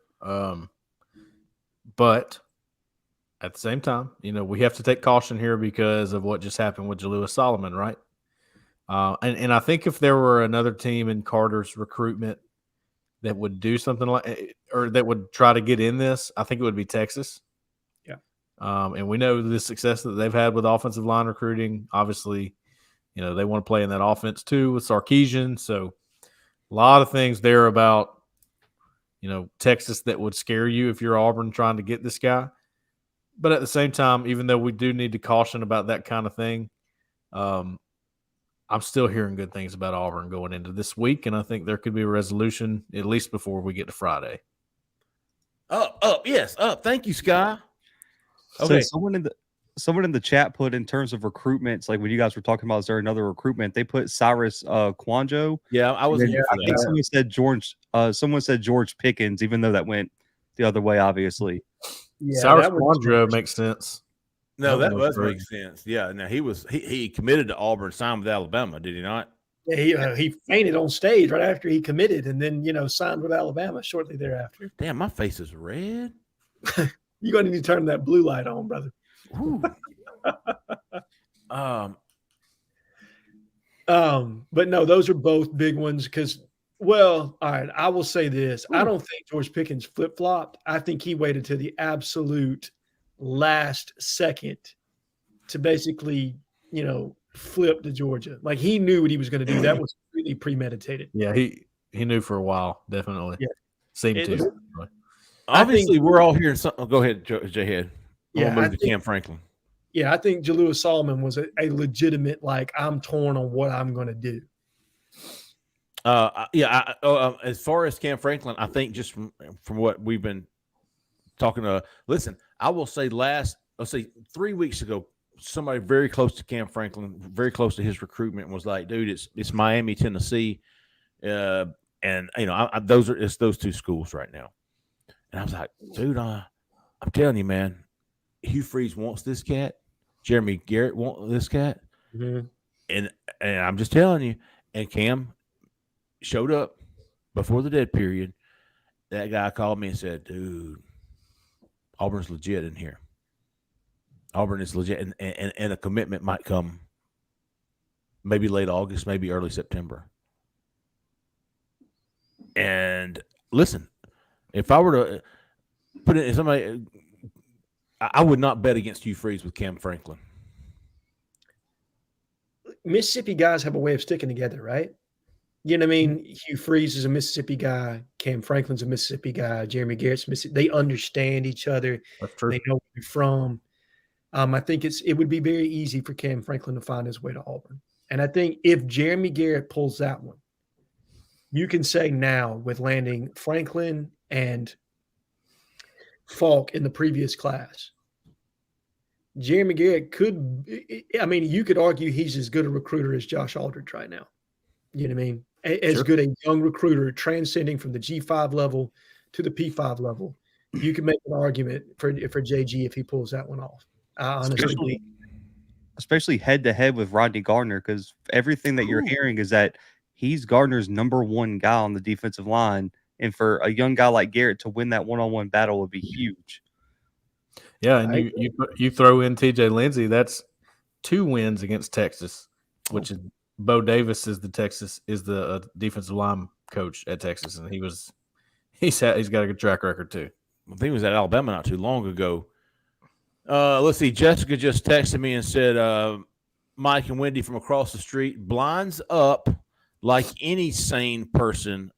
But at the same time, we have to take caution here because of what just happened with Jalewis Solomon, right? And I think if there were another team in Carter's recruitment that would do something like, or that would try to get in this, I think it would be Texas. Yeah. And we know the success that they've had with offensive line recruiting. Obviously, they want to play in that offense too with Sarkisian. So a lot of things there about, Texas that would scare you if you're Auburn trying to get this guy. But at the same time, even though we do need to caution about that kind of thing, I'm still hearing good things about Auburn going into this week, and I think there could be a resolution at least before we get to Friday. Yes, up. Thank you, Sky. Okay. So someone in the chat put, in terms of recruitments, like when you guys were talking about, is there another recruitment? They put Cyrus Kwanjo. Yeah, I was. I think someone said George. Someone said George Pickens, even though that went the other way, obviously. Yeah, Cyrus Kwanjo makes sense. No, that does make sense. Yeah. Now he committed to Auburn, signed with Alabama, did he not? Yeah, he fainted on stage right after he committed, and then signed with Alabama shortly thereafter. Damn, my face is red. You're going to need to turn that blue light on, brother. But no, those are both big ones because, well, all right, I will say this. I don't think George Pickens flip-flopped. I think he waited to the absolute last second to basically, flip to Georgia. Like, he knew what he was going to do. That was really premeditated. Yeah, he knew for a while, definitely. Yeah. Seemed to. Obviously, we're all hearing something. Go ahead, Jhead. Yeah, move to Cam Franklin. Yeah, I think Jalewis Solomon was a legitimate, like, I'm torn on what I'm going to do. As far as Cam Franklin, I think just from what we've been talking to, listen, I will say 3 weeks ago, somebody very close to Cam Franklin, very close to his recruitment was like, dude, it's Miami, Tennessee. And And it's those two schools right now. And I was like, dude, I'm telling you, man, Hugh Freeze wants this cat. Jeremy Garrett wants this cat. Mhm. And I'm just telling you. And Cam showed up before the dead period. That guy called me and said, dude, Auburn's legit in here. Auburn is legit. And a commitment might come maybe late August, maybe early September. And listen, if I were to put it in somebody, I would not bet against Hugh Freeze with Cam Franklin. Mississippi guys have a way of sticking together, right? You know what I mean? Hugh Freeze is a Mississippi guy. Cam Franklin's a Mississippi guy. Jeremy Garrett's Mississippi. They understand each other. That's true. They know where you're from. I think it would be very easy for Cam Franklin to find his way to Auburn. And I think if Jeremy Garrett pulls that one, you can say now with landing Franklin and Falk in the previous class, Jeremy Garrett you could argue he's as good a recruiter as Josh Aldridge right now. You know what I mean? As good a young recruiter transcending from the G5 level to the P5 level. You can make an argument for JG if he pulls that one off. I honestly believe. Especially head-to-head with Rodney Gardner, because everything that you're hearing is that he's Gardner's number one guy on the defensive line. And for a young guy like Garrett to win that one-on-one battle would be huge. Yeah, and you throw in TJ Lindsey, that's 2 wins against Texas, which is Bo Davis is the defensive line coach at Texas, and he's got a good track record too. I think he was at Alabama not too long ago. Let's see. Jessica just texted me and said, Mike and Wendy from across the street, blinds up like any sane person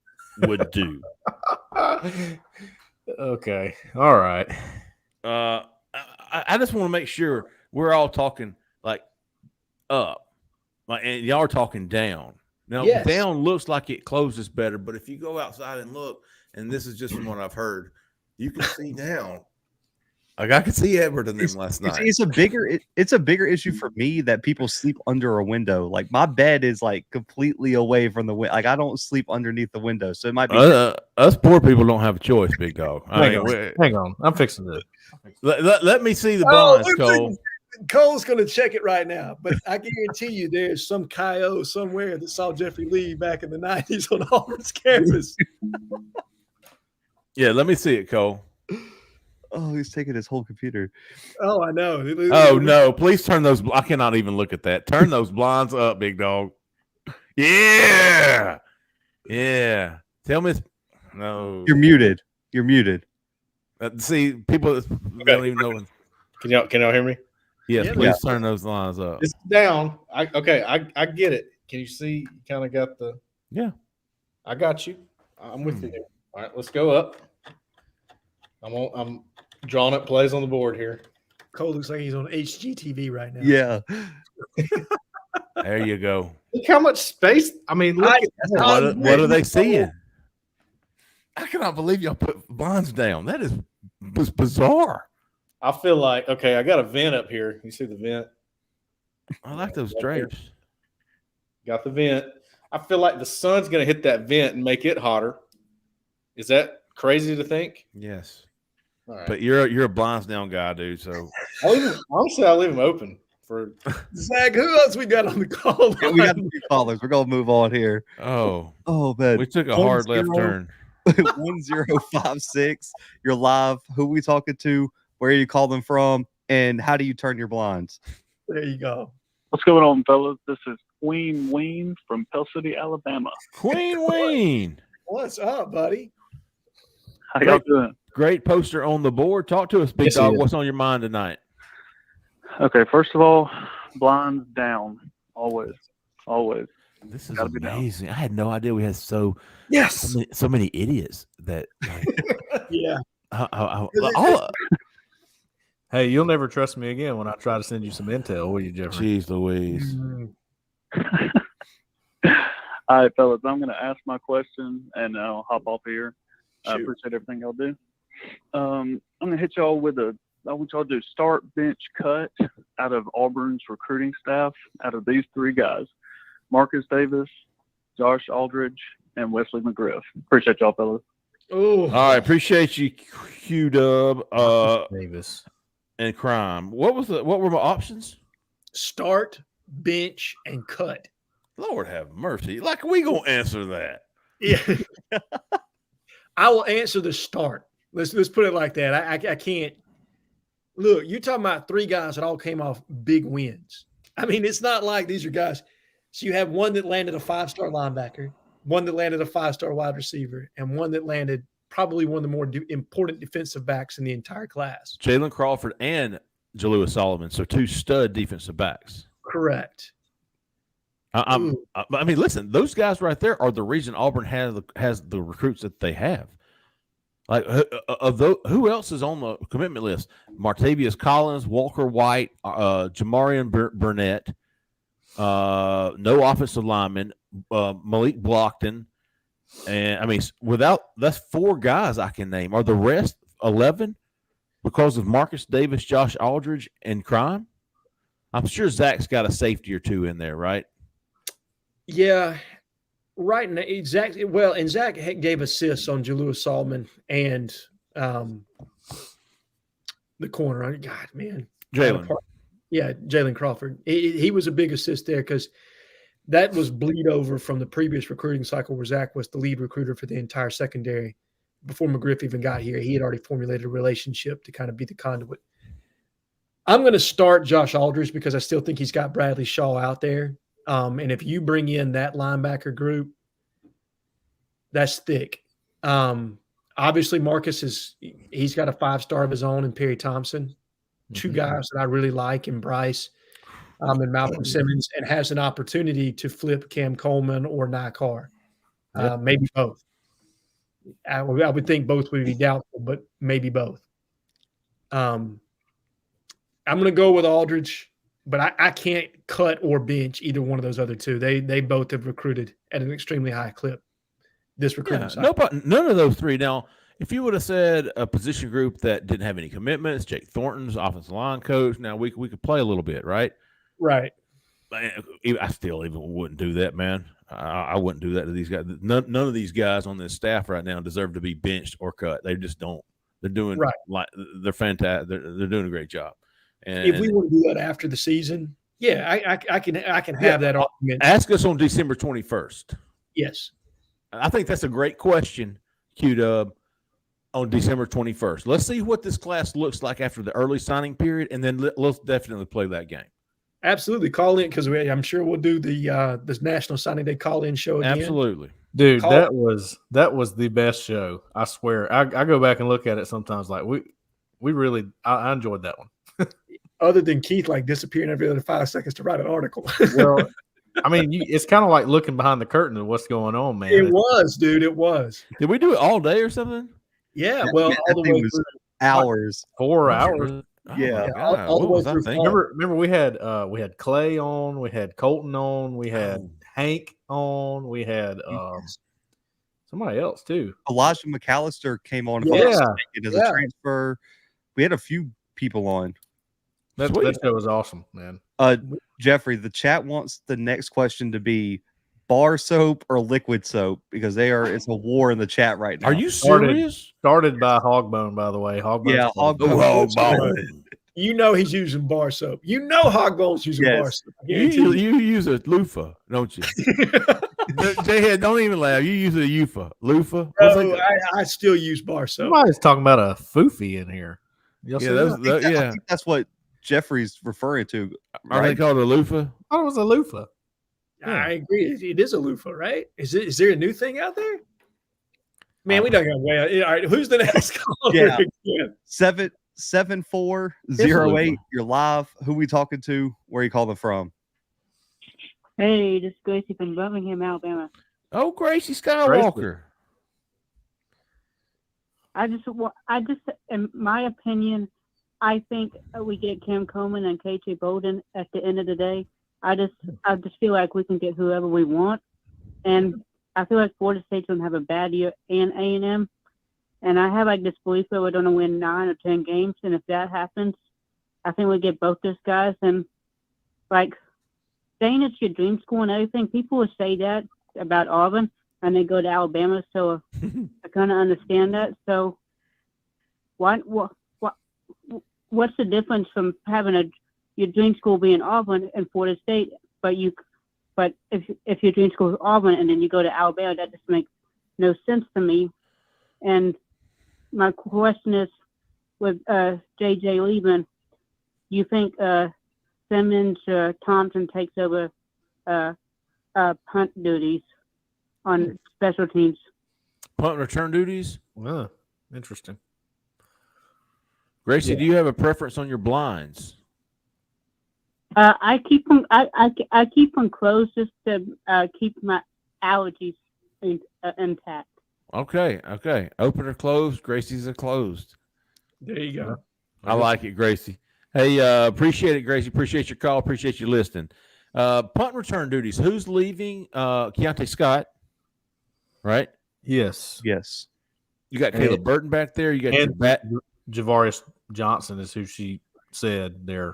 would do. Okay. All right. I just want to make sure we're all talking like up, and y'all are talking down. Now, Yes. Down looks like it closes better, but if you go outside and look, and this is just from what I've heard, you can see down. Like I could see Edward in them last night. It's a bigger issue for me that people sleep under a window. Like my bed is like completely away from the window. Like I don't sleep underneath the window, so it might be. Us poor people don't have a choice, big dog. Hang on. I'm fixing this. Let me see the blinds, Cole. Cole's going to check it right now, but I guarantee you there's some coyote somewhere that saw Jeffrey Lee back in the 90s on Auburn's campus. Yeah, let me see it, Cole. Oh, he's taking his whole computer. Oh, I know. Oh, no. Please turn those. I cannot even look at that. Turn those blinds up, big dog. Yeah. Yeah. Tell me. No. You're muted. See, people don't even know. Can y'all hear me? Yes, Yeah. please turn those lines up. It's down. I get it. Can you see? You kind of got the. Yeah. I got you. I'm with you there. All right, let's go up. I'm drawing up plays on the board here. Cole looks like he's on HGTV right now. Yeah. There you go. Look how much space. I mean, look at that. What are they seeing? I cannot believe y'all put blinds down. That was bizarre. I feel like, okay, I got a vent up here. You see the vent? I like those drapes. Got the vent. I feel like the sun's going to hit that vent and make it hotter. Is that crazy to think? Yes. All right. But you're a blinds down guy, dude. So Honestly, I'll leave them open for Zach, who else we got on the call? Yeah, we got 2 callers. We're gonna move on here. oh Man, we took a hard left turn. 1056. You're live. Who we talking to? Where are you calling from? And how do you turn your blinds? There you go. What's going on, fellas? This is Queen Ween from Pell City, Alabama. Queen Wayne. What's up, buddy? How y'all doing? Great poster on the board. Talk to us, big Yes, he dog. is. What's on your mind tonight? Okay, first of all, blinds down. Always. This is Gotta be down. amazing. I had no idea we had so yes. many idiots that. Like, Yeah. Hey, you'll never trust me again when I try to send you some intel, will you, Jeffrey? Jeez Louise. All right, fellas, I'm going to ask my question and I'll hop off here. I appreciate everything y'all do. I'm going to hit y'all with I want y'all to do start, bench, cut out of Auburn's recruiting staff out of these 3 guys: Marcus Davis, Josh Aldridge, and Wesley McGriff. Appreciate y'all, fellas. Oh, All right, appreciate you, Q-Dub Davis. and Crime. What were my options? start, bench, and cut. Lord have mercy. Like, we going to answer that. Yeah. I will answer the start. Let's put it like that. I can't. Look, you're talking about three guys that all came off big wins. I mean, it's not like these are guys. So you have one that landed a 5-star linebacker, one that landed a 5-star wide receiver, and one that landed probably one of the more important defensive backs in the entire class. Jalen Crawford and Jalewis Solomon, so 2 stud defensive backs. Correct. I mean, listen, those guys right there are the reason Auburn has the recruits that they have. Like, who else is on the commitment list? Martavius Collins, Walker White, Jamarian Burnett, no offensive lineman, Malik Blockton. And, I mean, that's 4 guys I can name. Are the rest 11 because of Marcus Davis, Josh Aldridge, and Crime? I'm sure Zach's got a safety or 2 in there, right? Yeah, right. Exactly. Well, and Zach gave assists on Jalewis Solomon and the corner. God, man. Jalen. Yeah, Jalen Crawford. He was a big assist there because that was bleed over from the previous recruiting cycle where Zach was the lead recruiter for the entire secondary. Before McGriff even got here, he had already formulated a relationship to kind of be the conduit. I'm going to start Josh Aldridge because I still think he's got Bradley Shaw out there. And if you bring in that linebacker group, that's thick. Obviously, Marcus he's got a 5-star of his own in Perry Thompson, 2 guys that I really like in Bryce and Malcolm Simmons, and has an opportunity to flip Cam Coleman or Nikar. Maybe both. I would think both would be doubtful, but maybe both. I'm going to go with Aldridge. But I can't cut or bench either one of those other 2. They both have recruited at an extremely high clip. This recruiting cycle. None of those 3. Now, if you would have said a position group that didn't have any commitments, Jake Thornton's offensive line coach, now we could play a little bit, right? Right. I still even wouldn't do that, man. I wouldn't do that to these guys. None of these guys on this staff right now deserve to be benched or cut. They just don't. They're doing they're fantastic. They're doing a great job. And if we want to do that after the season, I can have that argument. Ask us on December 21st. Yes. I think that's a great question, Q-Dub, on December 21st. Let's see what this class looks like after the early signing period, and then let's definitely play that game. Absolutely. Call in because I'm sure we'll do the National Signing Day call-in show again. Absolutely. Dude, that was the best show. I swear. I go back and look at it sometimes like we really I enjoyed that one. Other than Keith disappearing every other 5 seconds to write an article. Well, I mean, it's kind of like looking behind the curtain of what's going on, man. It was, dude. It was. Did we do it all day or something? Yeah. Well, all the way through hours. 4 hours. Yeah. All the way through. Remember we had Clay on, we had Colton on, we had Hank on, we had somebody else too. Elijah McAllister came on as a transfer. We had a few people on. That show was awesome, man. Jeffrey, the chat wants the next question to be bar soap or liquid soap because it's a war in the chat right now. Are you serious? Started by Hogbone, by the way. Hogbone. Yeah, Hogbone. You know he's using bar soap. You know Hogbone's using bar soap. You use a loofah, don't you? Jhead, don't even laugh. You use a loofah. No, I still use bar soap. Somebody's talking about a foofy in here. I think that's what Jeffrey's referring to. Are they called a loofah? Oh, it was a loofah. Yeah. I agree. It is a loofah, right? Is there a new thing out there? Man, we don't got way. All right, who's the next caller? Yeah. 77408. You're live. Who we talking to? Where are you calling from? Hey, this is Gracie from Birmingham, Alabama. Oh, Gracie Skywalker. I just, in my opinion, I think we get Cam Coleman and KJ Bolden at the end of the day. I just feel like we can get whoever we want, and I feel like Florida State's gonna have a bad year and A&M, and I have this belief that we're gonna win 9 or 10 games, and if that happens, I think we get both those guys. And saying it's your dream school and everything, people will say that about Auburn, and they go to Alabama. So I kind of understand that. So what's the difference from having your dream school being Auburn and Florida State, but if your dream school is Auburn and then you go to Alabama, that just makes no sense to me. And my question is, with JJ leaving, you think Simmons or Thompson takes over punt duties on special teams? Punt and return duties? Oh, interesting. Gracie, do you have a preference on your blinds? I keep them. I keep them closed just to keep my allergies intact. Okay. Open or closed? Gracie's are closed. There you go. I like it, Gracie. Hey, appreciate it, Gracie. Appreciate your call. Appreciate you listening. Punt and return duties. Who's leaving? Keontae Scott, right? Yes. You got Caleb Burton back there. You got Javarius Johnson is who she said there.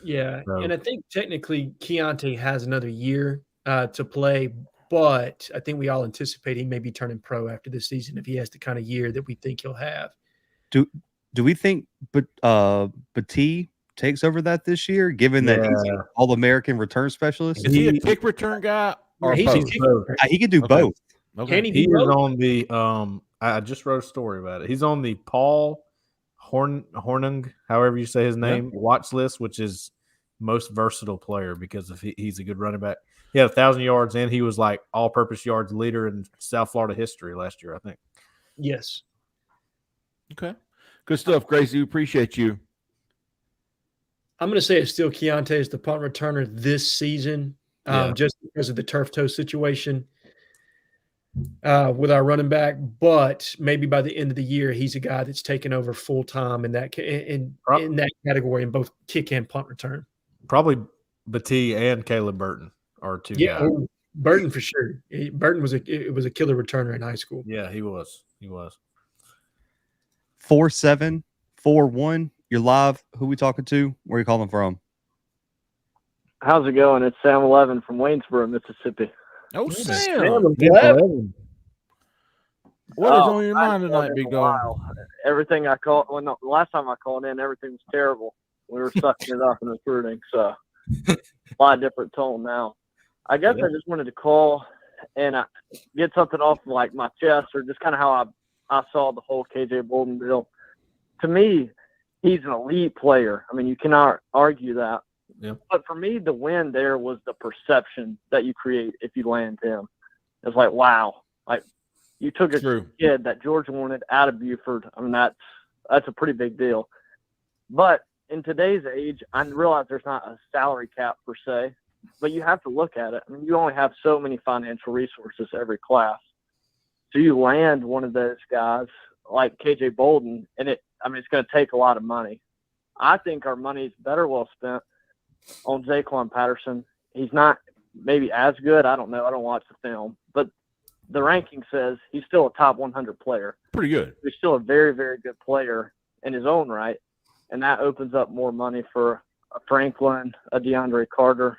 Yeah, So. and I think technically Keontae has another year to play, but I think we all anticipate he may be turning pro after this season if he has the kind of year that we think he'll have. Do we think Batee takes over that this year, given that he's an All-American return specialist? Is he a kick return guy or He's both? He can do both. Okay. Can he He do is both? on the I just wrote a story about it. He's on the Paul Hornung, however you say his name, watch list, which is most versatile player because he's a good running back. He had 1,000 yards and he was like all-purpose yards leader in South Florida history last year, I think. Yes. Okay. Good stuff, Gracie. We appreciate you. I'm going to say it's still Keontae as the punt returner this season, just because of the turf toe situation with our running back. But maybe by the end of the year, he's a guy that's taken over full time in that category in both kick and punt return. Probably Batee and Caleb Burton are two guys. Burton for sure. Burton was a killer returner in high school. Yeah, he was. 4741. You're live. Who we talking to? Where are you calling from? How's it going? It's Sam 11 from Waynesboro, Mississippi. Oh, Sam. What is on your mind tonight, big dog? Everything the last time I called in, everything was terrible. We were sucking it up in recruiting, so a lot of different tone now. I guess I just wanted to call and get something off like my chest, or just kind of how I saw the whole KJ Bolden deal. To me, he's an elite player. I mean, you cannot argue that. Yeah. But for me, the win there was the perception that you create if you land him. It's like, wow, like you took a kid that Georgia wanted out of Buford. I mean, that's a pretty big deal. But in today's age, I realize there's not a salary cap per se, but you have to look at it. I mean, you only have so many financial resources every class. So you land one of those guys like KJ Bolden, and it's going to take a lot of money. I think our money is better well spent on Zaquan Patterson. He's not maybe as good. I don't know. I don't watch the film, but the ranking says he's still a top 100 player. Pretty good. He's still a very, very good player in his own right, and that opens up more money for a Franklin, a DeAndre Carter.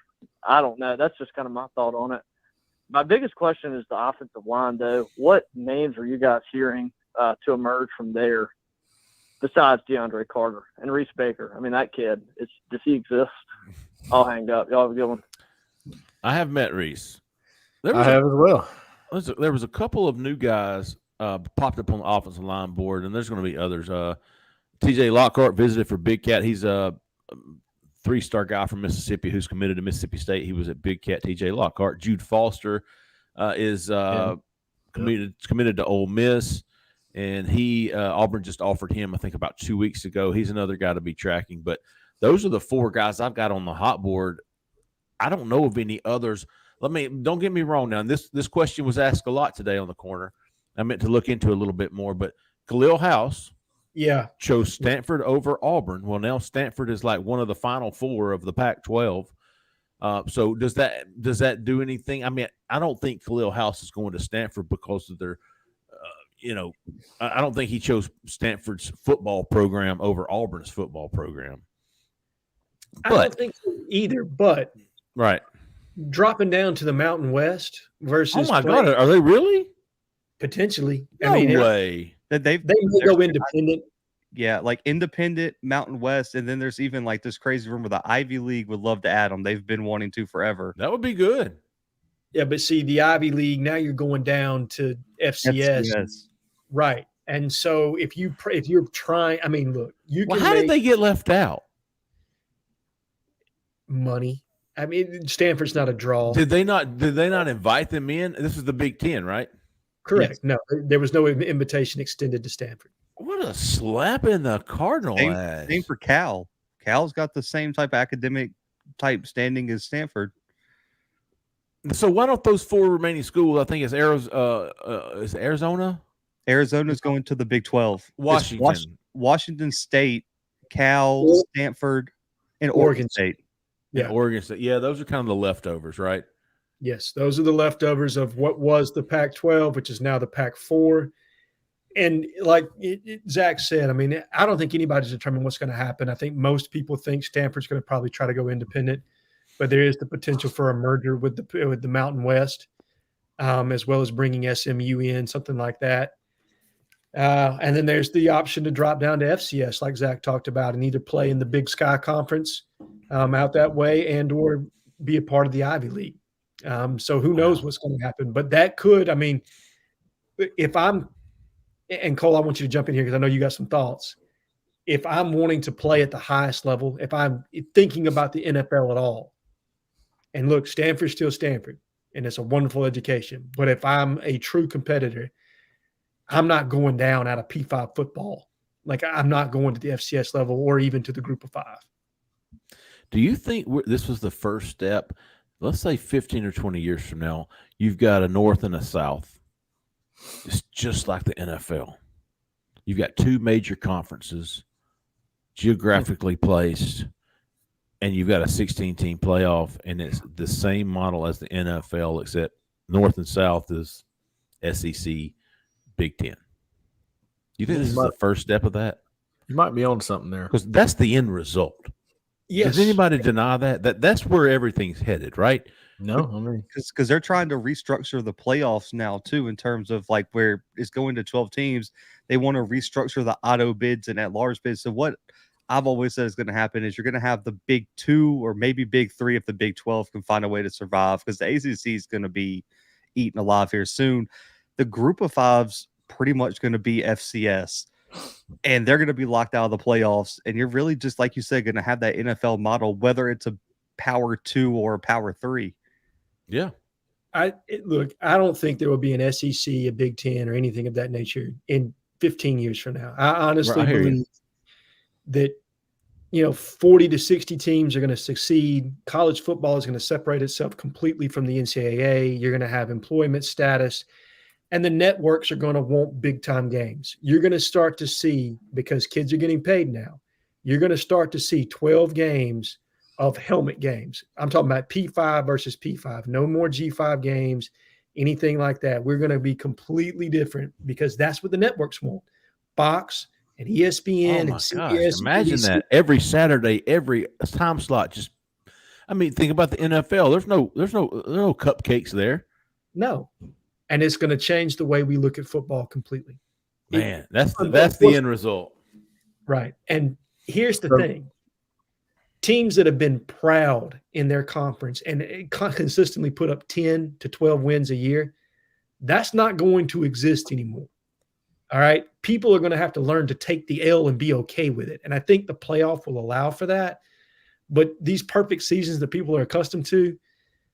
I don't know. That's just kind of my thought on it. My biggest question is the offensive line, though. What names are you guys hearing to emerge from there besides DeAndre Carter and Reese Baker? I mean, that kid, does he exist? I'll hang up. Y'all have a good one. I have met Reese. I have as well. There was a couple of new guys popped up on the offensive line board, and there's going to be others. TJ Lockhart visited for Big Cat. He's a 3-star guy from Mississippi who's committed to Mississippi State. He was at Big Cat. TJ Lockhart. Jude Foster is committed to Ole Miss, and Auburn just offered him, I think, about 2 weeks ago. He's another guy to be tracking. But those are the 4 guys I've got on the hot board. I don't know of any others. Don't get me wrong now. This question was asked a lot today on the corner. I meant to look into a little bit more, but Khalil House chose Stanford over Auburn. Well, now Stanford is like one of the final 4 of the Pac-12. So does that do anything? I mean, I don't think Khalil House is going to Stanford because of their, I don't think he chose Stanford's football program over Auburn's football program. I don't think so either, but right. dropping down to the Mountain West versus Oh my God, are they really? potentially. No way. They may go independent. Yeah, like independent, Mountain West, and then there's even like this crazy rumor the Ivy League would love to add them. They've been wanting to forever. That would be good. Yeah, but see, the Ivy League, now you're going down to FCS. Right. And so if you're trying, I mean, look, you can How did they get left out? money. I mean, Stanford's not a draw. Did they not invite them in? This is the Big Ten, right? Correct. Yes. No, there was no invitation extended to Stanford. What a slap in the Cardinal ass. Same for Cal. Cal's got the same type of academic type standing as Stanford. So why don't those 4 remaining schools? I think it's Arizona. Arizona's going to the Big 12. Washington. Washington State, Cal, Stanford, and Oregon State. Yeah, Oregon State. Yeah, those are kind of the leftovers, right? Yes, those are the leftovers of what was the Pac-12, which is now the Pac-4. And like Zach said, I mean, I don't think anybody's determined what's going to happen. I think most people think Stanford's going to probably try to go independent, but there is the potential for a merger with the Mountain West, as well as bringing SMU in, something like that. And then there's the option to drop down to FCS, like Zach talked about, and either play in the Big Sky Conference out that way and or be a part of the Ivy League. So who knows what's going to happen. But that could, I mean, if I'm – and Cole, I want you to jump in here because I know you got some thoughts. If I'm wanting to play at the highest level, if I'm thinking about the NFL at all, and look, Stanford's still Stanford, and it's a wonderful education. But if I'm a true competitor, I'm not going down out of P5 football. Like I'm not going to the FCS level or even to the Group of 5. Do you think this was the first step? Let's say 15 or 20 years from now, you've got a North and a South. It's just like the NFL. You've got 2 major conferences geographically placed, and you've got a 16-team playoff, and it's the same model as the NFL, except North and South is SEC, Big Ten. You think this is the first step of that? You might be on something there. Because that's the end result. Yes. Does anybody deny that? That's where everything's headed, right? No, I mean, because they're trying to restructure the playoffs now too, in terms of like where it's going to 12 teams. They want to restructure the auto bids and at large bids. So what I've always said is going to happen is you're going to have the Big 2 or maybe Big 3 if the Big 12 can find a way to survive, because the ACC is going to be eaten alive here soon. The Group of 5's pretty much going to be FCS, and they're going to be locked out of the playoffs. And you're really just, like you said, going to have that NFL model, whether it's a Power 2 or a Power 3. Yeah. Look, I don't think there will be an SEC, a Big 10, or anything of that nature in 15 years from now. I honestly believe that, 40 to 60 teams are going to succeed. College football is going to separate itself completely from the NCAA. You're going to have employment status, and the networks are going to want big-time games. You're going to start to see, because kids are getting paid now, you're going to start to see 12 games of helmet games. I'm talking about P5 versus P5. No more G5 games, anything like that. We're going to be completely different because that's what the networks want. Fox and ESPN and CBS. Imagine that every Saturday, every time slot. Think about the NFL. There's no cupcakes there. No, and it's going to change the way we look at football completely. Man, that's the end result. Right. And here's the thing. Teams that have been proud in their conference and consistently put up 10 to 12 wins a year, that's not going to exist anymore. All right. People are going to have to learn to take the L and be okay with it. And I think the playoff will allow for that. But these perfect seasons that people are accustomed to,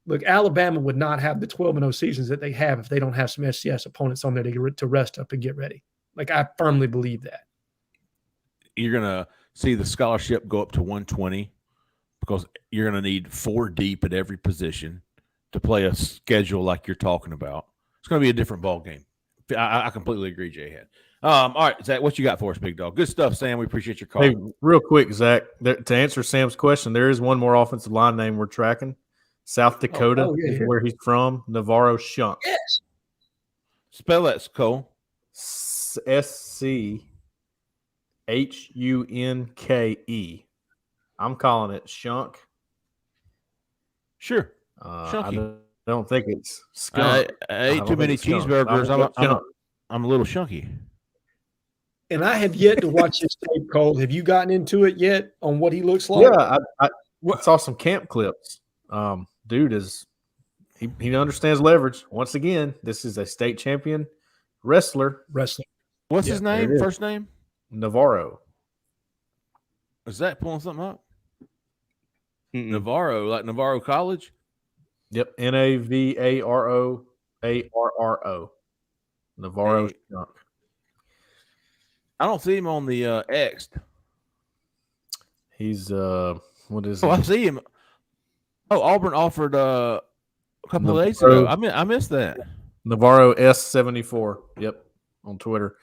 look, Alabama would not have the 12-0 seasons that they have if they don't have some FCS opponents on there to rest up and get ready. Like, I firmly believe that. You're going to see the scholarship go up to 120 because you're going to need 4 deep at every position to play a schedule like you're talking about. It's going to be a different ball game. I completely agree, Jhead. All right, Zach, what you got for us, big dog? Good stuff, Sam. We appreciate your call. Hey, real quick, Zach, to answer Sam's question, there is one more offensive line name we're tracking. South Dakota is where he's from. Navarro Shunk. Yes. Spell that, Cole. SCHUNKE. I'm calling it Shunk. Sure. I don't think it's skunk. I ate too many cheeseburgers. I'm a little chunky. And I have yet to watch his tape, Cole. Have you gotten into it yet on what he looks like? Yeah, I saw some camp clips. Dude is he understands leverage. Once again, this is a state champion wrestler. What's his name? First name? Navarro. Is that pulling something up? Navarro, like Navarro College? Yep. Navarro. Navarro. I don't see him on the X. He's what is? I see him. Oh, Auburn offered a couple of days ago. I missed that. Navarro S74. Yep, on Twitter.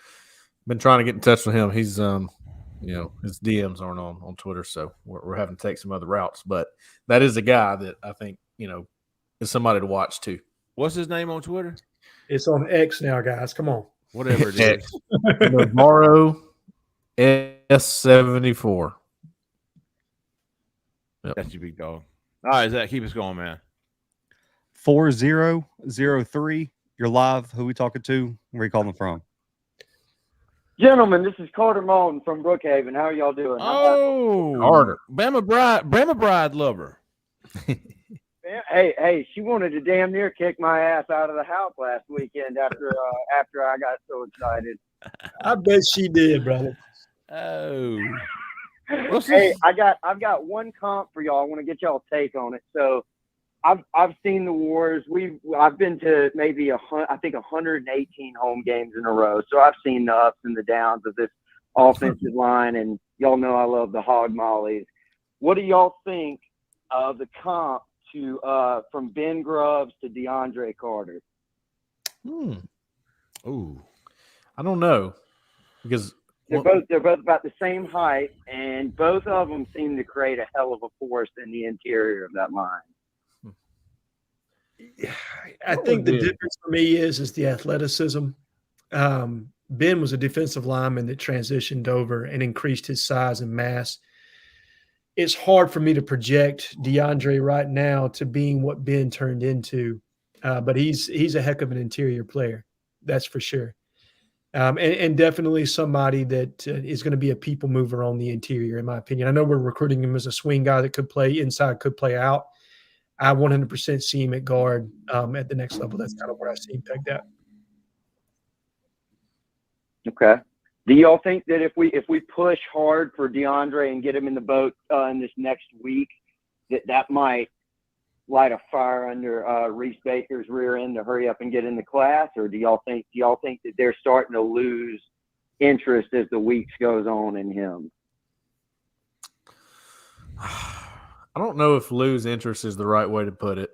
Been trying to get in touch with him. He's his DMs aren't on Twitter, so we're having to take some other routes. But that is a guy that I think is somebody to watch too. What's his name on Twitter? It's on X now, guys. Come on. Whatever it is. Navarro S74. Yep. That's your big dog. All right, Zach, keep us going, man. 4003. You're live. Who we talking to? Where you calling from? Gentlemen, this is Carter Malton from Brookhaven. How are y'all doing? Oh, Carter. Bama Bride lover. Hey, she wanted to damn near kick my ass out of the house last weekend after I got so excited. I bet she did, brother. Oh. Hey, I've got one comp for y'all. I want to get y'all take on it. So I've seen the wars. I've been to maybe 118 home games in a row. So I've seen the ups and the downs of this offensive line, and y'all know I love the hog mollies. What do y'all think of the comp to from Ben Grubbs to DeAndre Carter? Ooh, I don't know, because they're both about the same height, and both of them seem to create a hell of a force in the interior of that line. I think the difference for me is the athleticism. Ben was a defensive lineman that transitioned over and increased his size and mass. It's hard for me to project DeAndre right now to being what Ben turned into, but he's a heck of an interior player, that's for sure, and definitely somebody that is going to be a people mover on the interior, in my opinion. I know we're recruiting him as a swing guy that could play inside, could play out. I 100% see him at guard at the next level. That's kind of where I see him pegged at. Okay. Do y'all think that if we push hard for DeAndre and get him in the boat in this next week, that might light a fire under Reese Baker's rear end to hurry up and get in the class, or do y'all think that they're starting to lose interest as the weeks goes on in him? I don't know if lose interest is the right way to put it.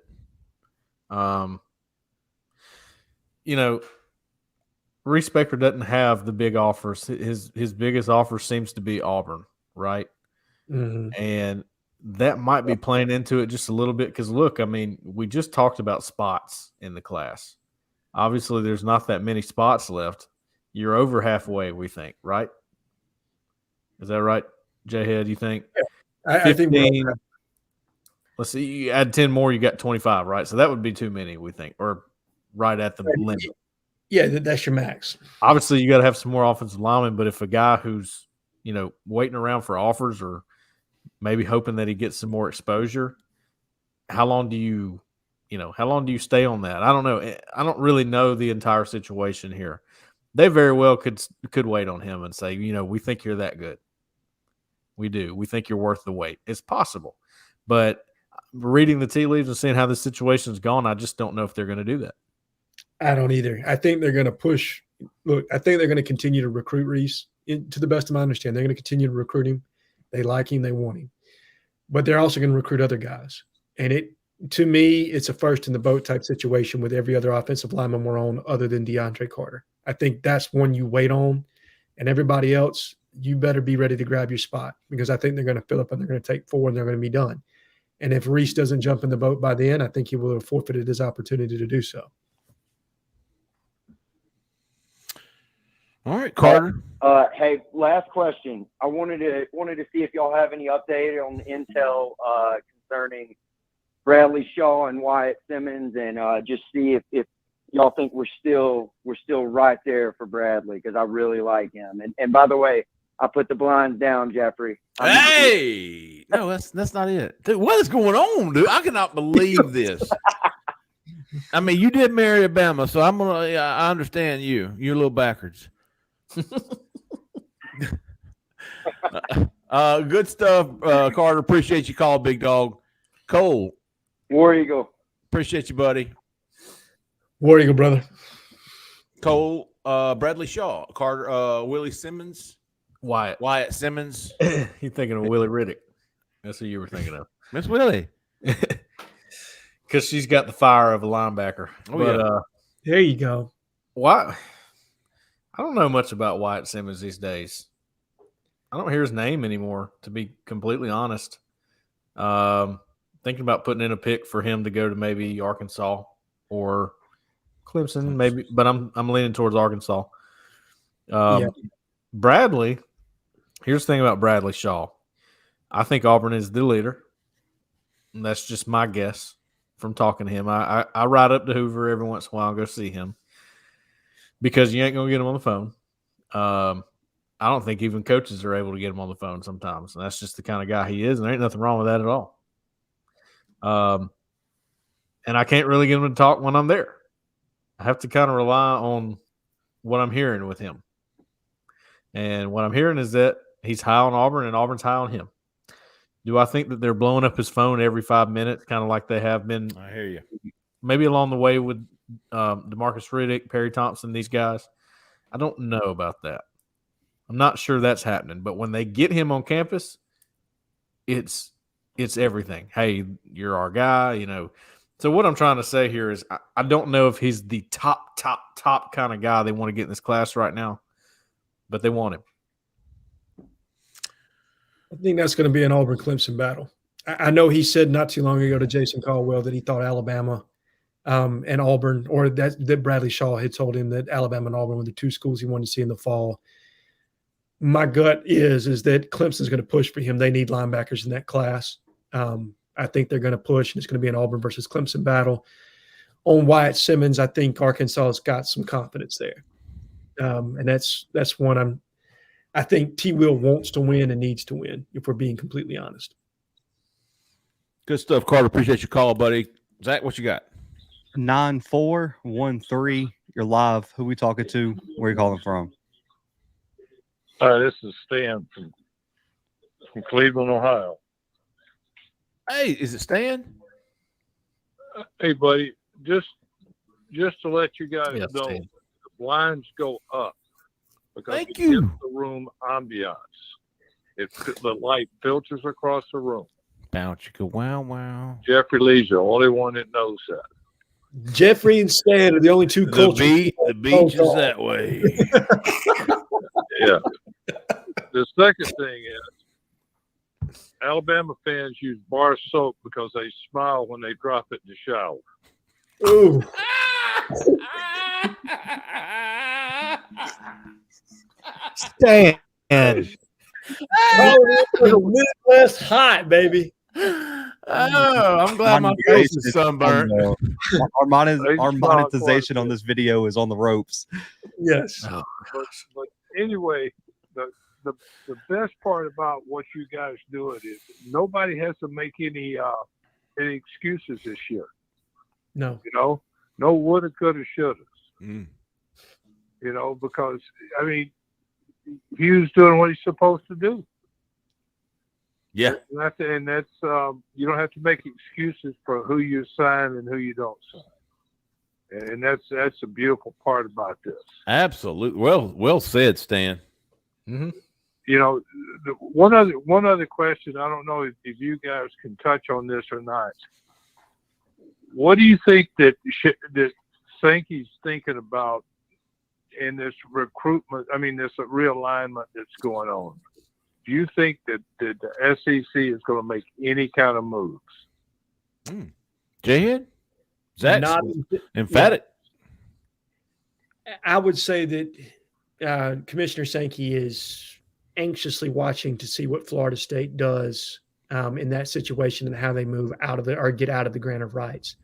Reese Baker doesn't have the big offers. His biggest offer seems to be Auburn, right? Mm-hmm. And that might be playing into it just a little bit because, look, I mean, we just talked about spots in the class. Obviously, there's not that many spots left. You're over halfway, we think, right? Is that right, Jhead, you think? Yeah, I think we're let's see, you add 10 more, you got 25, right? So that would be too many, we think, or right at the limit. Yeah, that's your max. Obviously, you got to have some more offensive linemen, but if a guy who's, waiting around for offers or maybe hoping that he gets some more exposure, how long do you stay on that? I don't know. I don't really know the entire situation here. They very well could wait on him and say, we think you're that good. We do. We think you're worth the wait. It's possible. But reading the tea leaves and seeing how the situation's gone, I just don't know if they're going to do that. I don't either. I think they're going to push. Look, I think they're going to continue to recruit Reese. To the best of my understanding, they're going to continue to recruit him. They like him. They want him. But they're also going to recruit other guys. And to me, it's a first in the boat type situation with every other offensive lineman we're on other than DeAndre Carter. I think that's one you wait on. And everybody else, you better be ready to grab your spot because I think they're going to fill up and they're going to take 4 and they're going to be done. And if Reese doesn't jump in the boat by then, I think he will have forfeited his opportunity to do so. All right, Carter. Hey, last question. I wanted to see if y'all have any update on the intel concerning Bradley Shaw and Wyatt Simmons, and just see if y'all think we're still right there for Bradley, because I really like him. And by the way, I put the blinds down, Jeffrey. Hey, no, that's not it, dude. What is going on, dude? I cannot believe this. I mean, you did marry Alabama, so I understand you. You're a little backwards. Good stuff, Carter. Appreciate you call, big dog. Cole, War Eagle. Appreciate you, buddy. War Eagle, brother. Cole, Bradley Shaw, Carter, Willie Simmons, Wyatt Simmons. You're thinking of Willie Riddick. That's who you were thinking of. Miss Willie. Because she's got the fire of a linebacker. There you go. Why? I don't know much about Wyatt Simmons these days. I don't hear his name anymore, to be completely honest. Thinking about putting in a pick for him to go to maybe Arkansas or Clemson, maybe, but I'm leaning towards Arkansas. Bradley, here's the thing about Bradley Shaw. I think Auburn is the leader. And that's just my guess from talking to him. I ride up to Hoover every once in a while and go see him because you ain't going to get him on the phone. I don't think even coaches are able to get him on the phone sometimes. And that's just the kind of guy he is, and there ain't nothing wrong with that at all. And I can't really get him to talk when I'm there. I have to kind of rely on what I'm hearing with him. And what I'm hearing is that he's high on Auburn and Auburn's high on him. Do I think that they're blowing up his phone every 5 minutes, kind of like they have been? I hear you. Maybe along the way with DeMarcus Riddick, Perry Thompson, these guys. I don't know about that. I'm not sure that's happening. But when they get him on campus, it's everything. Hey, you're our guy, you know. So what I'm trying to say here is I don't know if he's the top kind of guy they want to get in this class right now, but they want him. I think that's going to be an Auburn-Clemson battle. I know he said not too long ago to Jason Caldwell that he thought Alabama and Auburn, or that Bradley Shaw had told him that Alabama and Auburn were the two schools he wanted to see in the fall. My gut is that Clemson's going to push for him. They need linebackers in that class. I think they're going to push, and it's going to be an Auburn versus Clemson battle. On Wyatt Simmons, I think Arkansas has got some confidence there. And that's one I think T. Will wants to win and needs to win, if we're being completely honest. Good stuff, Carter. Appreciate your call, buddy. Zach, what you got? 9413. You're live. Who we talking to? Where you calling from? This is Stan from Cleveland, Ohio. Hey, is it Stan? Hey, buddy, just to let you guys know, Stan. the blinds go up because Thank it you. gives the room ambiance. The light filters across the room. Bounce, you go, wow. Jeffrey Lee's the only one that knows that. Jeffrey and Stan are the only two cultures. The beach is that way. Yeah. The second thing is Alabama fans use bar soap because they smile when they drop it in the shower. Ooh. Stan. A minute less hot, baby. Oh, I'm glad my face is sunburned. Our monetization on this video is on the ropes. Yes. But anyway, the best part about what you guys do it is nobody has to make any excuses this year. No. You know, no woulda, coulda, shoulda. Mm. You know, because I mean, Hugh's doing what he's supposed to do. Yeah. And that's you don't have to make excuses for who you sign and who you don't sign. And that's a beautiful part about this. Absolutely. Well said, Stan. Mm-hmm. You know, one other question. I don't know if you guys can touch on this or not. What do you think that Sankey's thinking about in this recruitment? I mean, this realignment that's going on. Do you think that the SEC is going to make any kind of moves? Jhead? Zach? Not emphatic. Yeah. I would say that Commissioner Sankey is anxiously watching to see what Florida State does in that situation and how they move out of or get out of the grant of rights.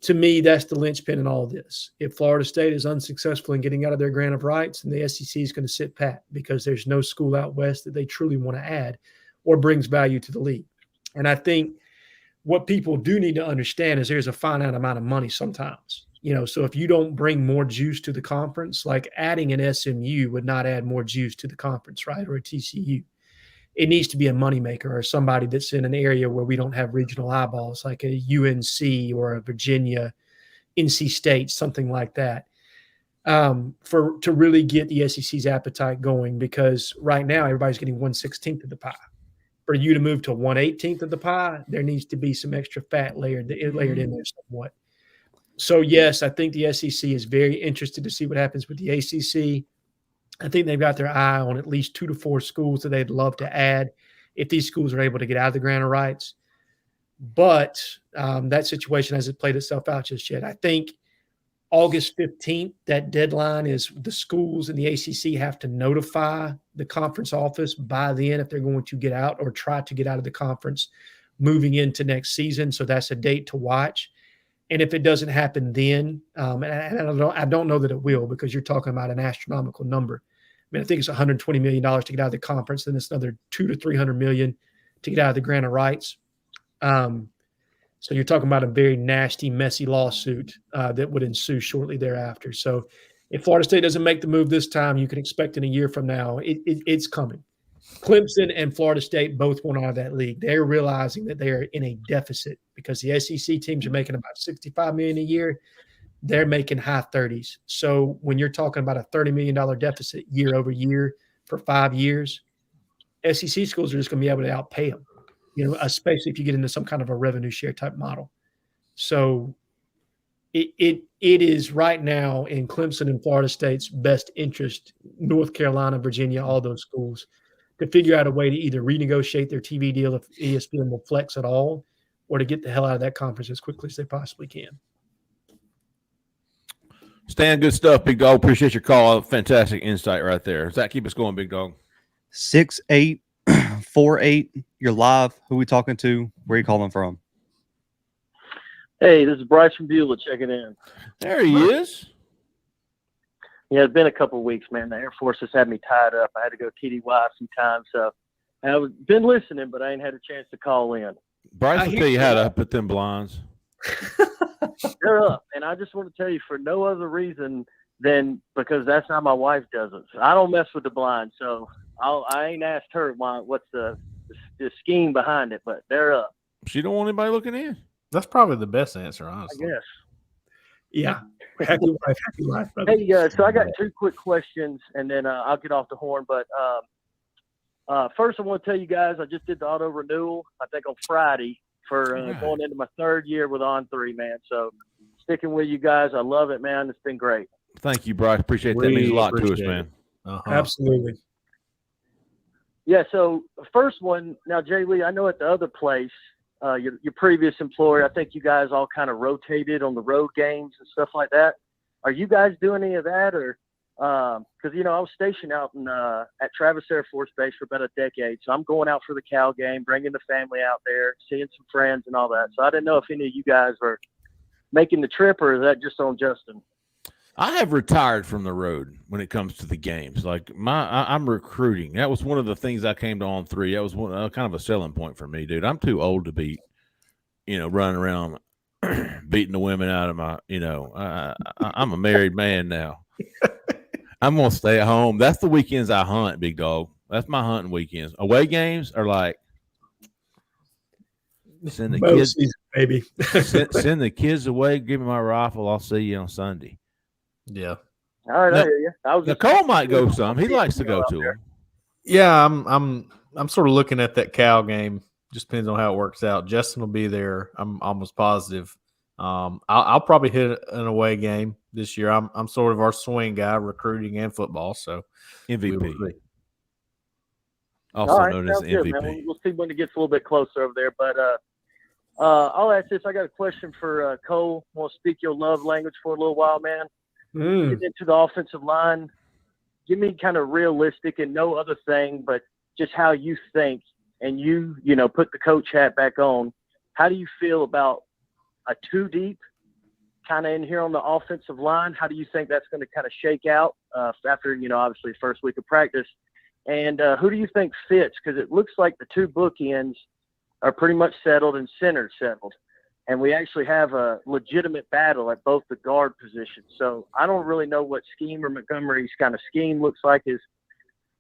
To me, that's the linchpin in all this. If Florida State is unsuccessful in getting out of their grant of rights, then the SEC is going to sit pat because there's no school out west that they truly want to add or brings value to the league. And I think what people do need to understand is there's a finite amount of money sometimes. So if you don't bring more juice to the conference, like adding an SMU would not add more juice to the conference, right? Or a TCU. It needs to be a moneymaker or somebody that's in an area where we don't have regional eyeballs, like a UNC or a Virginia, NC State, something like that, to really get the SEC's appetite going. Because right now everybody's getting 1/16 of the pie. For you to move to 1/18 of the pie, there needs to be some extra fat layered in there somewhat. So yes, I think the SEC is very interested to see what happens with the ACC. I think they've got their eye on at least 2 to 4 schools that they'd love to add if these schools are able to get out of the grant of rights. But that situation hasn't played itself out just yet. I think August 15th, that deadline is the schools and the ACC have to notify the conference office by then if they're going to get out or try to get out of the conference moving into next season. So that's a date to watch. And if it doesn't happen then, and I don't know that it will, because you're talking about an astronomical number. I mean, I think it's $120 million to get out of the conference, then it's another $200 to $300 million to get out of the grant of rights. So you're talking about a very nasty, messy lawsuit that would ensue shortly thereafter. So if Florida State doesn't make the move this time, you can expect in a year from now, it's coming. Clemson and Florida State both went out of that league. They're realizing that they are in a deficit because the SEC teams are making about $65 million a year. They're making high 30s. So when you're talking about a $30 million deficit year over year for 5 years, SEC schools are just going to be able to outpay them, especially if you get into some kind of a revenue share type model. So it is right now in Clemson and Florida State's best interest, North Carolina, Virginia, all those schools, to figure out a way to either renegotiate their TV deal if ESPN will flex at all, or to get the hell out of that conference as quickly as they possibly can. Stan, good stuff, big dog. Appreciate your call. Fantastic insight right there. Does that keep us going, big dog? 6848. You're live. Who we talking to? Where are you calling from? Hey, this is Bryce from Beulah checking in. There he is. Yeah, it's been a couple of weeks, man. The Air Force has had me tied up. I had to go TDY some time, so I've been listening, but I ain't had a chance to call in. Bryce will tell you how to put them blinds. They're up, and I just want to tell you for no other reason than because that's how my wife does it. So I don't mess with the blinds, so I ain't asked her what's the scheme behind it, but they're up. She don't want anybody looking in. That's probably the best answer, honestly. I guess. Yeah. Happy life, brother. Hey, so I got 2 quick questions, and then I'll get off the horn. But first, I want to tell you guys I just did the auto renewal, I think on Friday, for going into my 3rd year with On3, man. So sticking with you guys. I love it, man. It's been great. Thank you, Bryce. Appreciate that. It means a lot to us, man. Absolutely. Yeah, so first one, now, Jay Lee, I know at the other place, your previous employer, I think you guys all kind of rotated on the road games and stuff like that. Are you guys doing any of that? Or because, I was stationed out at Travis Air Force Base for about a decade. So I'm going out for the Cal game, bringing the family out there, seeing some friends and all that. So I didn't know if any of you guys were making the trip, or is that just on Justin? I have retired from the road when it comes to the games. Like I'm recruiting. That was one of the things I came to On3. That was kind of a selling point for me, dude. I'm too old to be, running around beating the women out of my, I'm a married man now. I'm going to stay at home. That's the weekends I hunt, big dog. That's my hunting weekends. Away games are like, send the kids, baby. send the kids away. Give me my rifle. I'll see you on Sunday. Yeah. All right, I hear you. Nicole might go some. He likes to go to them. Yeah, I'm sort of looking at that Cal game. Just depends on how it works out. Justin will be there. I'm almost positive. I'll probably hit an away game this year. I'm sort of our swing guy, recruiting and football. So MVP. Also known as MVP. Man. We'll see when it gets a little bit closer over there. But I'll ask this. I got a question for Cole. I want to speak your love language for a little while, man. Get into the offensive line. Give me kind of realistic and no other thing, but just how you think and you know, put the coach hat back on, how do you feel about a 2 deep kind of in here on the offensive line? How do you think that's going to kind of shake out after, you know, obviously first week of practice? And who do you think fits? Because it looks like the 2 bookends are pretty much settled and center settled. And we actually have a legitimate battle at both the guard positions. So I don't really know what scheme or Montgomery's kind of scheme looks like. Is,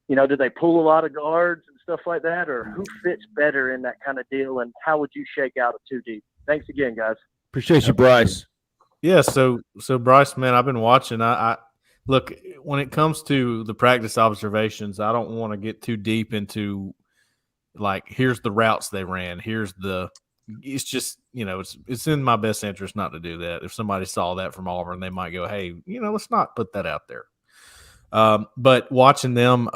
you know, do they pull a lot of guards and stuff like that? Or who fits better in that kind of deal? And how would you shake out a 2 deep? Thanks again, guys. Appreciate you, Bryce. Yeah, so Bryce, man, I've been watching. I look, when it comes to the practice observations, I don't want to get too deep into, like, here's the routes they ran. It's just, you know, it's in my best interest not to do that. If somebody saw that from Auburn, they might go, hey, you know, let's not put that out there. But watching them,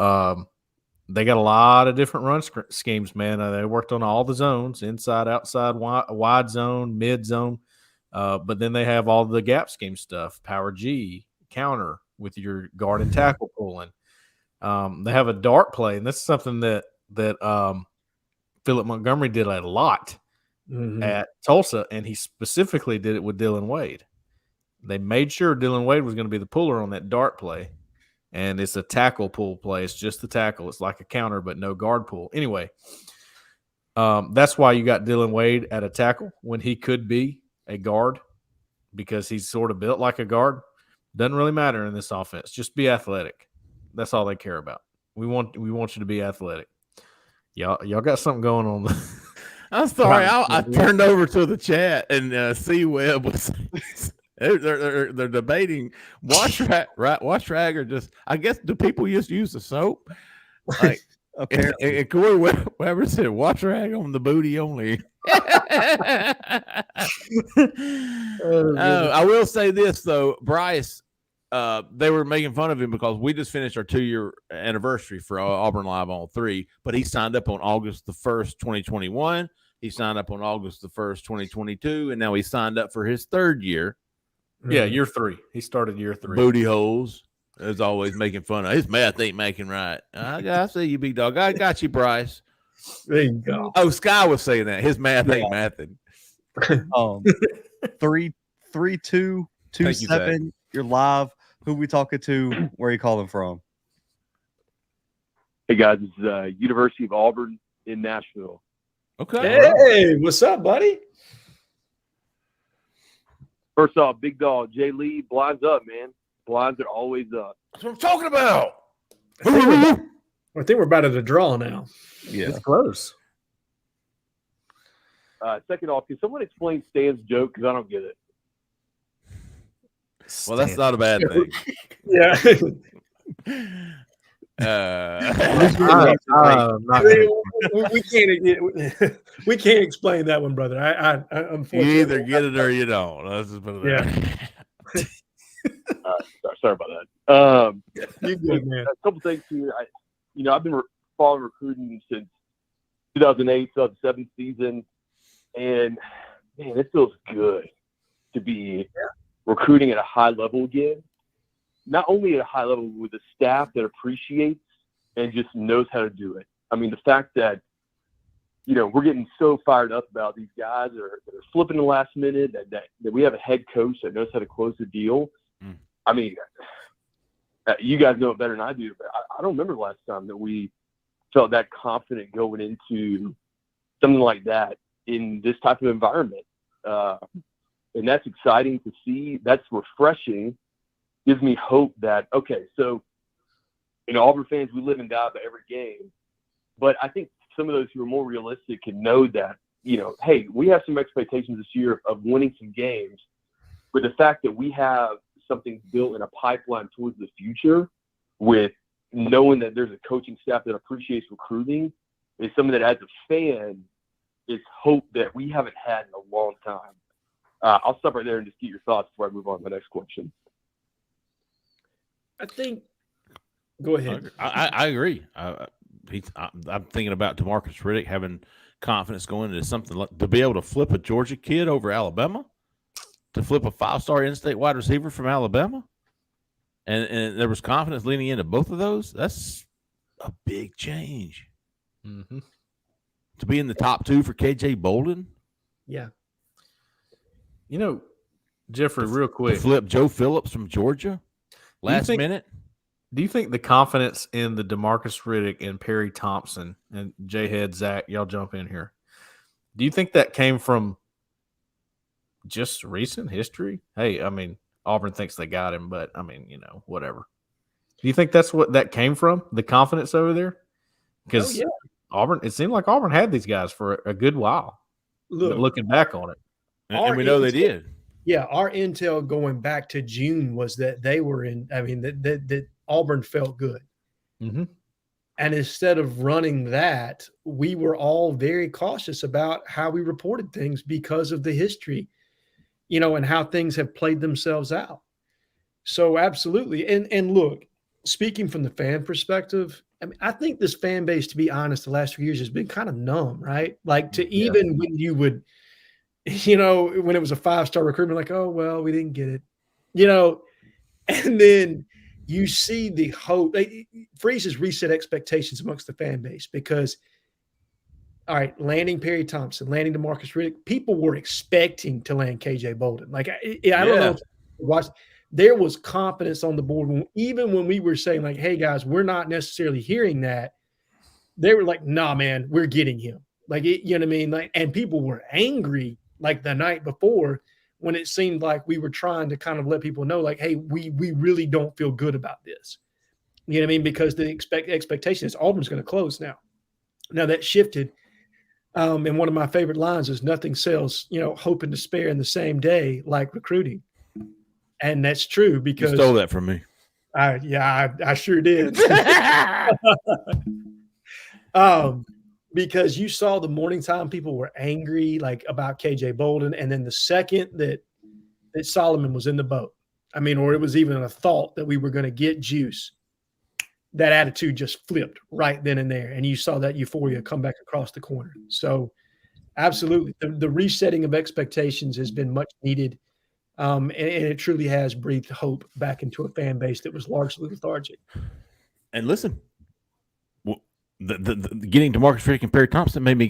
they got a lot of different run schemes, man. They worked on all the zones, inside, outside, wide zone, mid zone. But then they have all the gap scheme stuff, power G, counter with your guard and tackle pulling. They have a dart play, and that's something that Philip Montgomery did a lot at Tulsa, and he specifically did it with Dylan Wade. They made sure Dylan Wade was going to be the puller on that dart play, and it's a tackle pull play. It's just the tackle. It's like a counter, but no guard pull. Anyway, that's why you got Dylan Wade at a tackle when he could be a guard, because he's sort of built like a guard. Doesn't really matter in this offense. Just be athletic. That's all they care about. We want you to be athletic. Y'all got something going on. I'm sorry. I turned over to the chat, and C-Web was they're debating wash rag, right? Wash rag, or just, I guess, do people just use the soap? Like, and Corey Weber said wash rag on the booty only. I will say this though, Bryce. They were making fun of him because we just finished our 2-year anniversary for Auburn Live on 3, but he signed up on August the 1st, 2021. He signed up on August the 1st, 2022, and now he signed up for his 3rd year. Yeah, year 3. He started year 3. Booty holes. As always, making fun of his math ain't making right. I see you, big dog. I got you, Bryce. There you go. Oh, Sky was saying that his math ain't mathing. 3-2-2-7. You're live. Who we talking to? Where are you calling from? Hey guys, it's University of Auburn in Nashville. Okay. Hey, what's up, buddy? First off, big dog, Jay Lee, blinds up, man. Blinds are always up. That's what I'm talking about. I think we're about at a draw now. Yeah, it's close. Second off, can someone explain Stan's joke? Because I don't get it. Well, that's not a bad thing. Yeah. We can't explain that one, brother. You either get it or you don't. Let's just put it Yeah. Sorry about that. You good, man. A couple things here. I've been following recruiting since 2008, 2007 season, and man, it feels good to be recruiting at a high level again. Not only at a high level, with a staff that appreciates and just knows how to do it. I mean, the fact that, we're getting so fired up about these guys that are flipping the last minute, that we have a head coach that knows how to close the deal. I mean, you guys know it better than I do, but I don't remember the last time that we felt that confident going into something like that in this type of environment. And that's exciting to see. That's refreshing. Gives me hope that, okay, so, Auburn fans, we live and die by every game. But I think some of those who are more realistic can know that, hey, we have some expectations this year of winning some games. But the fact that we have something built in a pipeline towards the future, with knowing that there's a coaching staff that appreciates recruiting, is something that, as a fan, is hope that we haven't had in a long time. I'll stop right there and just get your thoughts before I move on to the next question. I think. Go ahead. I agree. I'm thinking about DeMarcus Riddick having confidence going into something like, to be able to flip a Georgia kid over Alabama, to flip a 5-star in-state wide receiver from Alabama, and there was confidence leaning into both of those. That's a big change. Mm-hmm. to be in the top 2 for KJ Bolden. Yeah. You know, Jeffrey, real quick. Flip Joe Phillips from Georgia last minute. Do you think the confidence in the DeMarcus Riddick and Perry Thompson and Jhead, Zach, y'all jump in here. Do you think that came from just recent history? Hey, I mean, Auburn thinks they got him, but I mean, you know, whatever. Do you think that's what that came from? The confidence over there? Because Auburn, it seemed like Auburn had these guys for a good while. Looking back on it. And we know they did. Yeah, our intel going back to June was that they were in, I mean, that Auburn felt good. Mm-hmm. And instead of running that, we were all very cautious about how we reported things because of the history, you know, and how things have played themselves out. So absolutely. And look, speaking from the fan perspective, I mean, I think this fan base, to be honest, the last few years has been kind of numb, right? Like to even when you would, you know, when it was a 5-star recruitment, like, oh, well, we didn't get it, you know, and then you see the hope. Freeze has reset expectations amongst the fan base because, all right, landing Perry Thompson, landing DeMarcus Riddick, people were expecting to land KJ Bolden. Like, I don't know if you watched. There was confidence on the board. Even when we were saying, like, hey, guys, we're not necessarily hearing that, they were like, nah, man, we're getting him. Like, you know what I mean? Like, and people were angry like the night before when it seemed like we were trying to kind of let people know, like, hey, we really don't feel good about this. You know what I mean? Because the expectation is Auburn's going to close now. Now that shifted. And one of my favorite lines is nothing sells, you know, hope and despair in the same day like recruiting. And that's true because you stole that from me. I sure did. Because you saw the morning time people were angry like about KJ Bolden, and then the second that Solomon was in the boat, I mean, or it was even a thought that we were going to get Juice, that attitude just flipped right then and there, and you saw that euphoria come back across the corner. So, absolutely, the resetting of expectations has been much needed, and it truly has breathed hope back into a fan base that was largely lethargic. And listen. The getting DeMarcus Riddick and Perry Thompson made me,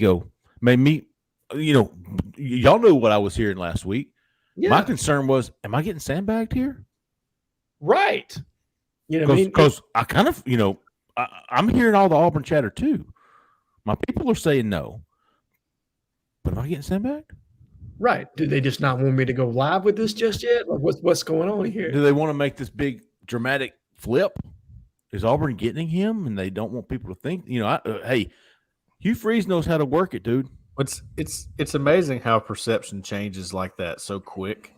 you know, y'all know what I was hearing last week. Yeah. My concern was, am I getting sandbagged here? Right. You know what I mean? Because I kind of, you know, I'm hearing all the Auburn chatter too. My people are saying no. But am I getting sandbagged? Right. Do they just not want me to go live with this just yet? Like what's going on here? Do they want to make this big dramatic flip? Is Auburn getting him, and they don't want people to think? You know, hey, Hugh Freeze knows how to work it, dude. It's amazing how perception changes like that so quick.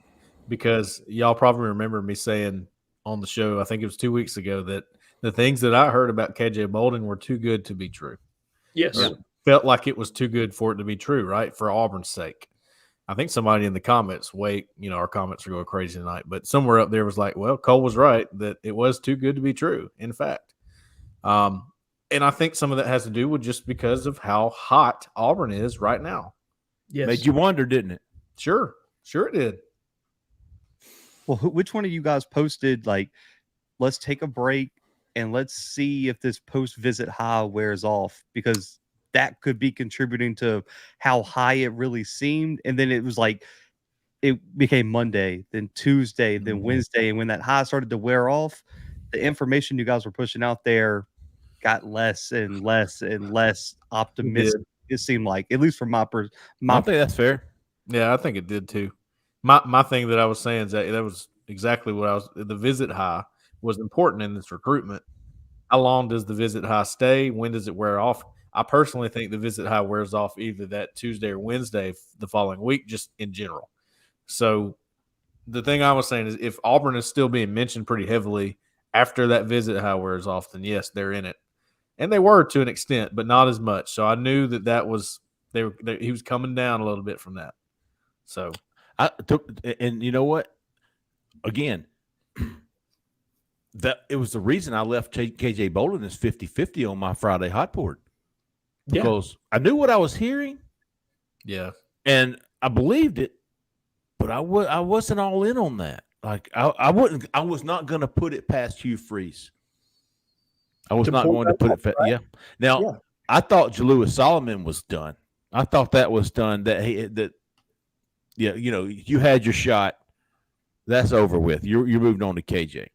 Because y'all probably remember me saying on the show, I think it was 2 weeks ago, that the things that I heard about KJ Bolden were too good to be true. Yes, it felt like it was too good for it to be true, right? For Auburn's sake. I think somebody in the comments, you know, our comments are going crazy tonight, but somewhere up there was like, well, Cole was right that it was too good to be true, in fact. And I think some of that has to do with just because of how hot Auburn is right now. Yes. Made you wonder, didn't it? Sure it did. Well, which one of you guys posted, like, let's take a break and let's see if this post-visit high wears off? Because that could be contributing to how high it really seemed. And then it was like, it became Monday, then Tuesday, then Wednesday. And when that high started to wear off, the information you guys were pushing out there got less and less and less optimistic. It seemed like, at least from my I think that's fair. Yeah, I think it did too. My thing that I was saying is that was exactly what the visit high was important in this recruitment. How long does the visit high stay? When does it wear off? I personally think the visit high wears off either that Tuesday or Wednesday the following week, just in general. So the thing I was saying is if Auburn is still being mentioned pretty heavily after that visit high wears off, then yes, they're in it. And they were to an extent, but not as much. So I knew that was he was coming down a little bit from that. So and you know what? Again, that it was the reason I left KJ Bolden as 50-50 on my Friday hot board. Because I knew what I was hearing. Yeah. And I believed it, but I wasn't all in on that. Like I was not going to put it past Hugh Freeze. I was not going to put it. Right? Yeah. Now, I thought Jalewis Solomon was done. I thought that was done. You had your shot. That's over with. You're moving on to KJ.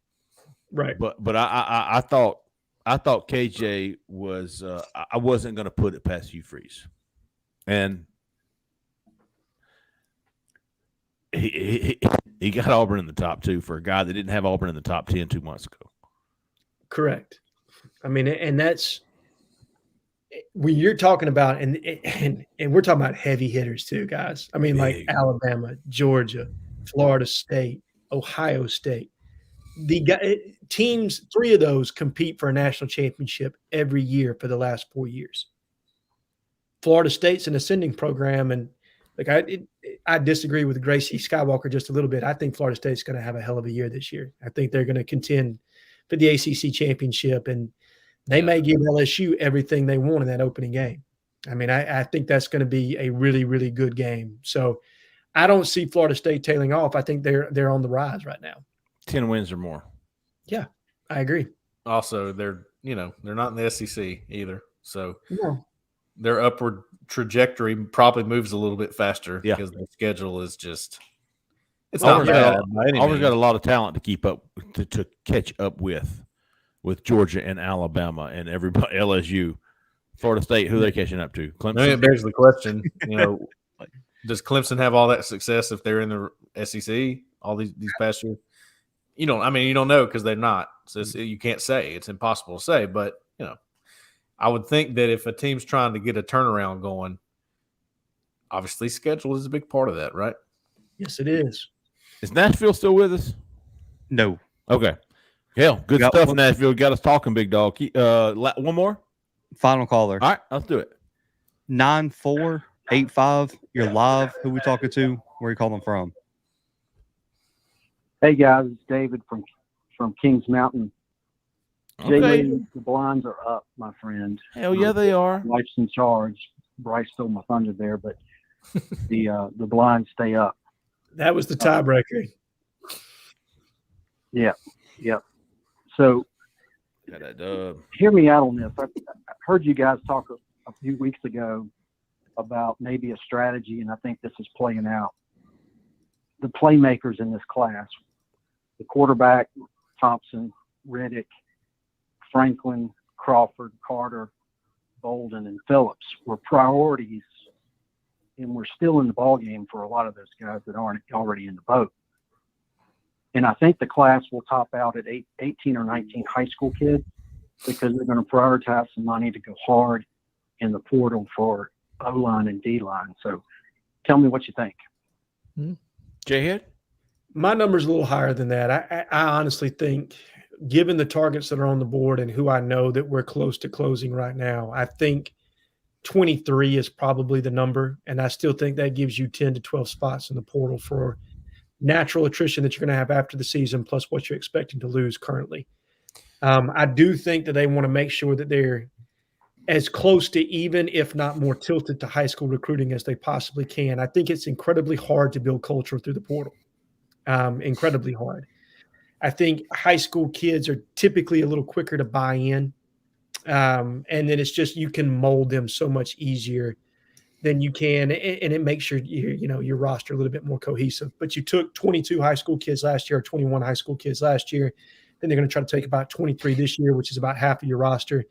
Right. But I thought KJ was I wasn't going to put it past Hugh Freeze, and he got Auburn in the top 2 for a guy that didn't have Auburn in the top 10 2 months ago. Correct. I mean, and that's when you're talking about, and we're talking about heavy hitters too, guys. I mean, like Alabama, Georgia, Florida State, Ohio State. Teams, 3 of those compete for a national championship every year for the last 4 years. Florida State's an ascending program, and like I disagree with Gracie Skywalker just a little bit. I think Florida State's going to have a hell of a year this year. I think they're going to contend for the ACC championship, and they may give LSU everything they want in that opening game. I mean, I think that's going to be a really, really good game. So I don't see Florida State tailing off. I think they're on the rise right now. 10 wins or more. Yeah, I agree. Also, they're not in the SEC either. So no. Their upward trajectory probably moves a little bit faster because the schedule is just – it's not bad. Auburn's got a lot of talent to keep up to catch up with Georgia and Alabama and everybody, LSU, Florida State. Who are they catching up to? Clemson. I mean, it begs the question. Does Clemson have all that success if they're in the SEC all these past years? You don't know because they're not. So you can't say. It's impossible to say. But I would think that if a team's trying to get a turnaround going, obviously schedule is a big part of that, right? Yes, it is. Is Nashville still with us? No. Okay. Hell, good stuff in Nashville. Got us talking, big dog. One more? Final caller. All right, let's do it. 9485. You're live. Who we talking to? Where are you calling from? Hey, guys. It's David from Kings Mountain. Okay. Jhead, the blinds are up, my friend. Hell yeah, they are. Life's in charge. Bryce stole my thunder there, but the blinds stay up. That was the tiebreaker. Yeah. So hear me out on this. I heard you guys talk a few weeks ago about maybe a strategy, and I think this is playing out. The playmakers in this class, the quarterback, Thompson, Riddick, Franklin, Crawford, Carter, Bolden, and Phillips were priorities, and we're still in the ballgame for a lot of those guys that aren't already in the boat. And I think the class will top out at 18 or 19 high school kids because they're going to prioritize some money to go hard in the portal for O-line and D-line. So tell me what you think. Jhead? My number's a little higher than that. I honestly think, given the targets that are on the board and who I know that we're close to closing right now, I think 23 is probably the number. And I still think that gives you 10 to 12 spots in the portal for natural attrition that you're going to have after the season, plus what you're expecting to lose currently. I do think that they want to make sure that they're as close to even, if not more tilted to high school recruiting as they possibly can. I think it's incredibly hard to build culture through the portal. Incredibly hard. I think high school kids are typically a little quicker to buy in. And then it's just, you can mold them so much easier than you can. And it makes your roster a little bit more cohesive. But you took 22 high school kids last year, or 21 high school kids last year. Then they're going to try to take about 23 this year, which is about half of your roster.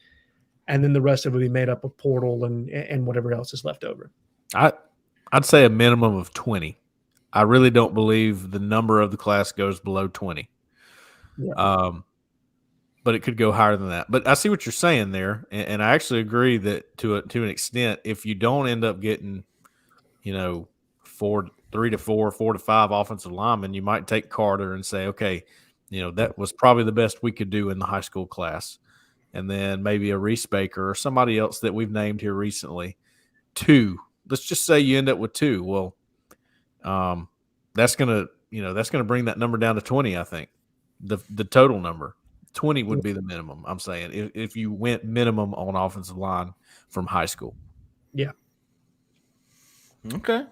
And then the rest of it will be made up of portal and whatever else is left over. I'd say a minimum of 20. I really don't believe the number of the class goes below 20. Yeah. But it could go higher than that. But I see what you're saying there, and I actually agree that to an extent, if you don't end up getting, 3 to 4, 4 to 5 offensive linemen, you might take Carter and say, okay, that was probably the best we could do in the high school class, and then maybe a Reese Baker or somebody else that we've named here recently. 2. Let's just say you end up with 2. Well, that's gonna bring that number down to 20. I think the total number 20 would be the minimum. I'm saying if you went minimum on offensive line from high school. Yeah. Okay.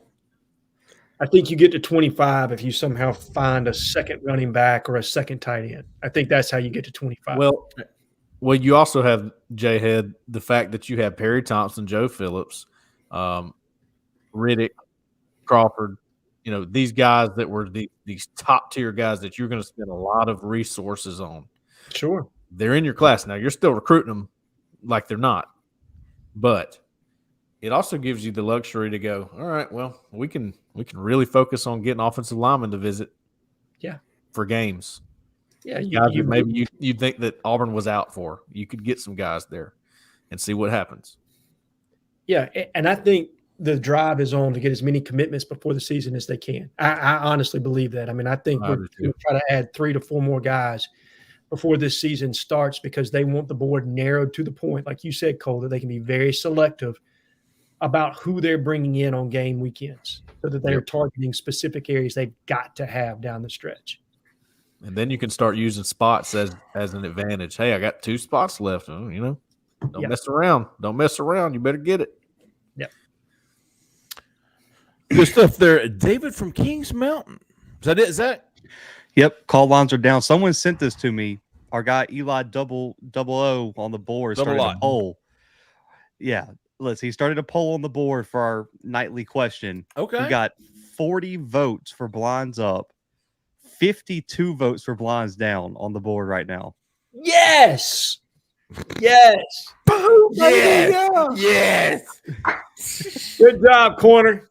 I think you get to 25 if you somehow find a second running back or a second tight end. I think that's how you get to 25. Well, Well, you also have Jhead, the fact that you have Perry Thompson, Joe Phillips, Riddick, Crawford. You know, these guys that were these top tier guys that you're going to spend a lot of resources on. Sure. They're in your class now. You're still recruiting them like they're not, but it also gives you the luxury to go, all right, well, we can really focus on getting offensive linemen to visit. Yeah. For games. Yeah. Guys that maybe you think that Auburn was out for. You could get some guys there and see what happens. Yeah. And I think the drive is on to get as many commitments before the season as they can. I honestly believe that. I mean, I think we're going to try to add 3 to 4 more guys before this season starts because they want the board narrowed to the point, like you said, Cole, that they can be very selective about who they're bringing in on game weekends so that they're targeting specific areas they've got to have down the stretch. And then you can start using spots as an advantage. Hey, I got 2 spots left. Don't mess around. Don't mess around. You better get it. Good stuff there. David from Kings Mountain. Is that it, Zach? Yep. Call lines are down. Someone sent this to me. Our guy Eli double O on the board started a poll. Yeah. He started a poll on the board for our nightly question. Okay. We got 40 votes for blinds up, 52 votes for blinds down on the board right now. Yes. Yes. Boom, yes. Good job, corner.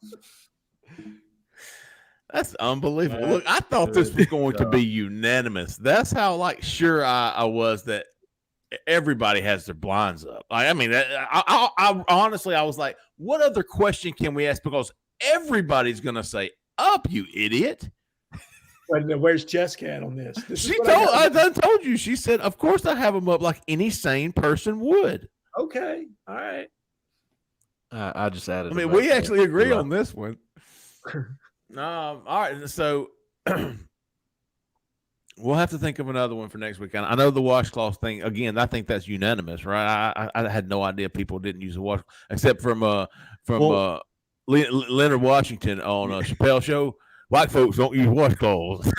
That's unbelievable. Look, I thought this was going to be unanimous. That's how sure I was that everybody has their blinds up. I mean, I honestly, I was like, what other question can we ask? Because everybody's going to say up, you idiot. Where's Jessica on this? I done told you. She said, of course I have them up like any sane person would. Okay. All right. I just added. I mean, we actually agree on this one. All right. So we'll have to think of another one for next week. I know the washcloth thing, again, I think that's unanimous, right? I had no idea people didn't use a washcloth, except from Leonard Washington on Chappelle Show. White folks don't use washcloths.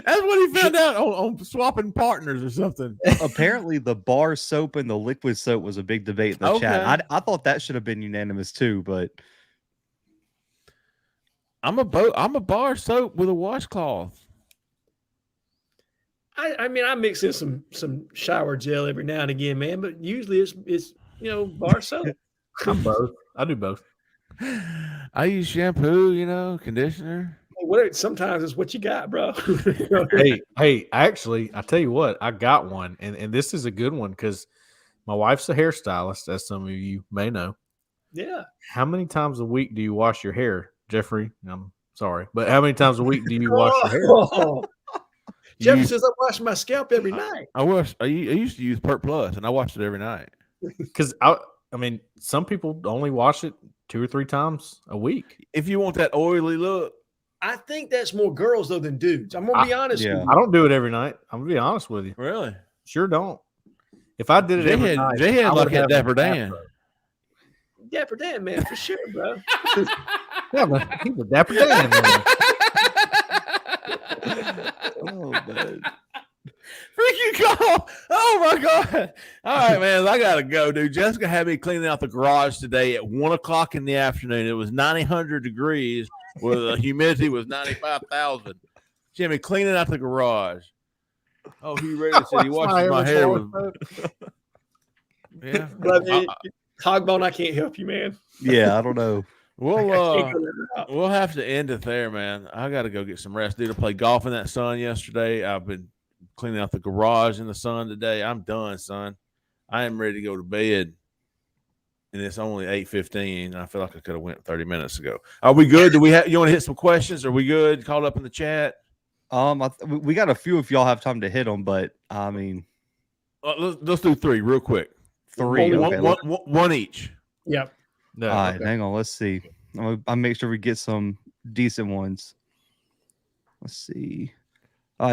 That's what he found out on swapping partners or something. Apparently, the bar soap and the liquid soap was a big debate in the chat. I thought that should have been unanimous too, but I'm a bar soap with a washcloth. I mean, I mix in some shower gel every now and again, man, but usually it's bar soap. I'm both. I do both. I use shampoo, conditioner. Sometimes it's what you got, bro. hey, actually, I tell you what, I got one, and this is a good one because my wife's a hairstylist, as some of you may know. Yeah. How many times a week do you wash your hair, Jeffrey? I'm sorry, but how many times a week do you wash your hair? Jeffrey says I wash my scalp every night. I used to use Pert Plus, and I watched it every night. Because I mean, some people only wash it 2 or 3 times a week. If you want that oily look. I think that's more girls though than dudes. I'm gonna be honest with you. I don't do it every night. I'm gonna be honest with you. Really? Sure don't. If I did it every night, Jhead like that Dapper Dan. Dapper Dan, man, for sure, bro. Yeah, but he's a Dapper Dan, man. Oh man. Freaking call. Oh my God. All right, man. I gotta go, dude. Jessica had me cleaning out the garage today at 1:00 in the afternoon. It was 900 degrees with the humidity was 95,000. She had me cleaning out the garage. Oh, he ready said he washes my hair with. Yeah. Brother, Hogbone, I can't help you, man. Yeah, I don't know. We'll have to end it there, man. I got to go get some rest. Dude, I played golf in that sun yesterday. I've been cleaning out the garage in the sun today. I'm done, son. I am ready to go to bed. And it's only 8:15. I feel like I could have went 30 minutes ago. Are we good? You want to hit some questions? Are we good? Called up in the chat. We got a few if y'all have time to hit them, but I mean, let's do 3 real quick. 3, one each. Yep. No, all right, hang on. Let's see. I'll make sure we get some decent ones. Let's see.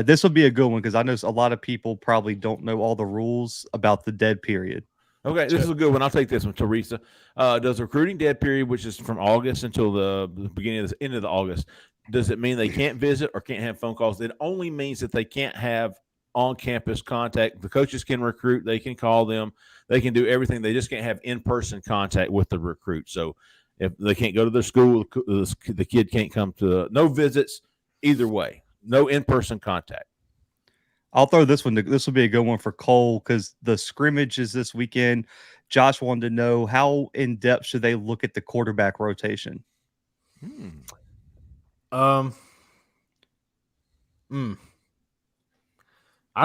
This will be a good one because I know a lot of people probably don't know all the rules about the dead period. Okay, this is a good one. I'll take this one. Teresa, does recruiting dead period, which is from August until the beginning of the end of the August, does it mean they can't visit or can't have phone calls? It only means that they can't have on-campus contact. The coaches can recruit. They can call them. They can do everything. They just can't have in-person contact with the recruit. So if they can't go to their school, the kid can't come to no visits. Either way, no in-person contact. I'll throw this one. This will be a good one for Cole because the scrimmage is this weekend. Josh wanted to know how in depth should they look at the quarterback rotation? I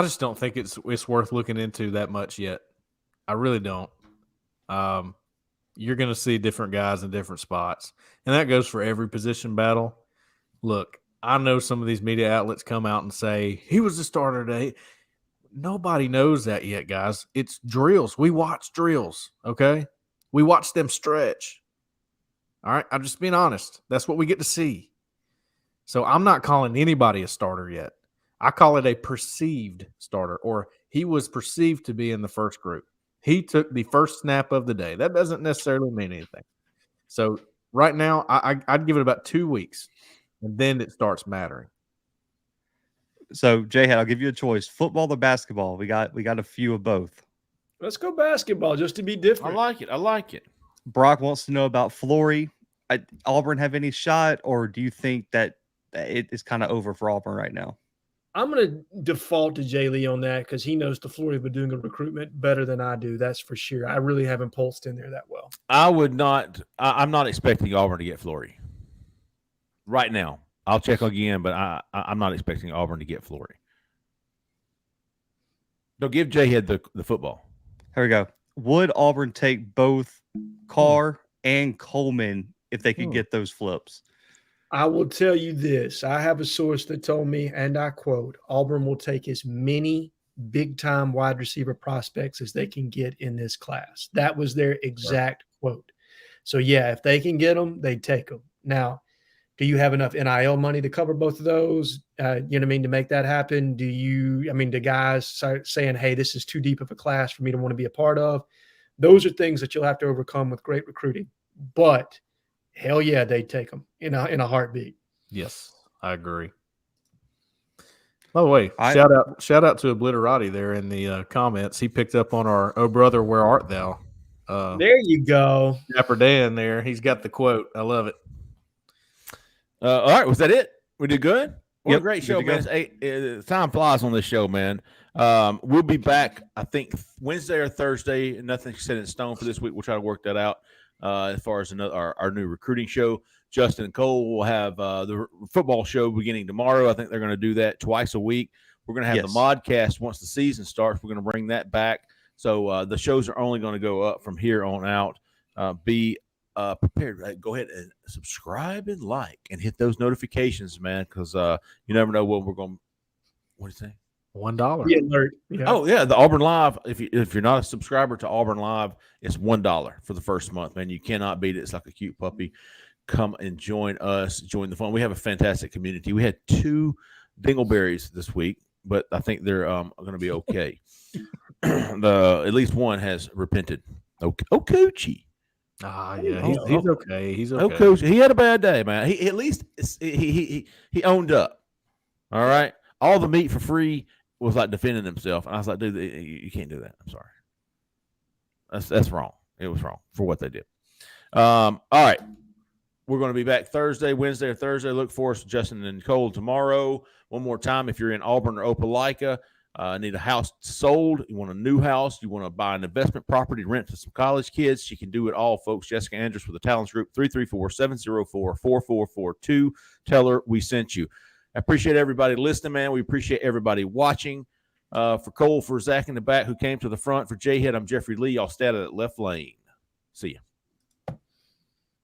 just don't think it's worth looking into that much yet. I really don't. You're going to see different guys in different spots, and that goes for every position battle. Look, I know some of these media outlets come out and say he was the starter today. Nobody knows that yet, guys. It's drills. We watch drills, okay? We watch them stretch. All right? I'm just being honest. That's what we get to see. So I'm not calling anybody a starter yet. I call it a perceived starter, or he was perceived to be in the first group. He took the first snap of the day. That doesn't necessarily mean anything. So right now, I'd give it about 2 weeks, and then it starts mattering. So, Jhead, I'll give you a choice: football or basketball. We got a few of both. Let's go basketball just to be different. I like it. Brock wants to know about Flory. Auburn have any shot, or do you think that it is kind of over for Auburn right now? I'm going to default to Jay Lee on that because he knows DeFlory been doing a recruitment better than I do. That's for sure. I really haven't pulsed in there that well. I'm not expecting Auburn to get Flory right now. I'll check again, but I'm not expecting Auburn to get Flory. Don't give Jhead the football. Here we go. Would Auburn take both Carr and Coleman if they could get those flips? I will tell you this. I have a source that told me, and I quote, Auburn will take as many big-time wide receiver prospects as they can get in this class. That was their exact quote. So, yeah, if they can get them, they take them. Now, do you have enough NIL money to cover both of those? You know what I mean, to make that happen? Do guys start saying, hey, this is too deep of a class for me to want to be a part of? Those are things that you'll have to overcome with great recruiting. But hell yeah, they'd take them in a heartbeat. Yes, I agree. By the way, shout out to Obliterati there in the comments. He picked up on our "Oh brother, where art thou?" There you go, Dapper Dan. There, he's got the quote. I love it. All right, was that it? We did good. What a great good show, to go. man. Time flies on this show, man. We'll be back, I think, Wednesday or Thursday. Nothing set in stone for this week. We'll try to work that out. As far as our new recruiting show, Justin and Cole will have the football show beginning tomorrow. I think they're going to do that twice a week. We're going to have the Modcast once the season starts. We're going to bring that back. So the shows are only going to go up from here on out. Be prepared. Go ahead and subscribe and like and hit those notifications, man, because you never know when we're going. What do you say? $1. Be alert. Yeah. Oh yeah, the Auburn Live. If you're not a subscriber to Auburn Live, it's $1 for the first month, man. You cannot beat it. It's like a cute puppy. Come and join us. Join the fun. We have a fantastic community. We had 2 dingleberries this week, but I think they're going to be okay. At least one has repented. Oh, Coochie. Yeah, he's okay. He's okay. Oh, Coach, he had a bad day, man. He at least he owned up. All right, all the meat for free was like defending himself, and I was like, dude, you can't do that. I'm sorry. That's wrong. It was wrong for what they did. All right, we're going to be back Wednesday or Thursday. Look for us, Justin and Cole, tomorrow. One more time, if you're in Auburn or Opelika, need a house sold, you want a new house, you want to buy an investment property, rent to some college kids, she can do it all, folks. Jessica Andrews with the Talents Group, 334-704-4442. Tell her we sent you. I appreciate everybody listening, man. We appreciate everybody watching. For Cole, for Zach in the back who came to the front, for Jhead, I'm Jeffrey Lee. Y'all stay out of that left lane. See ya.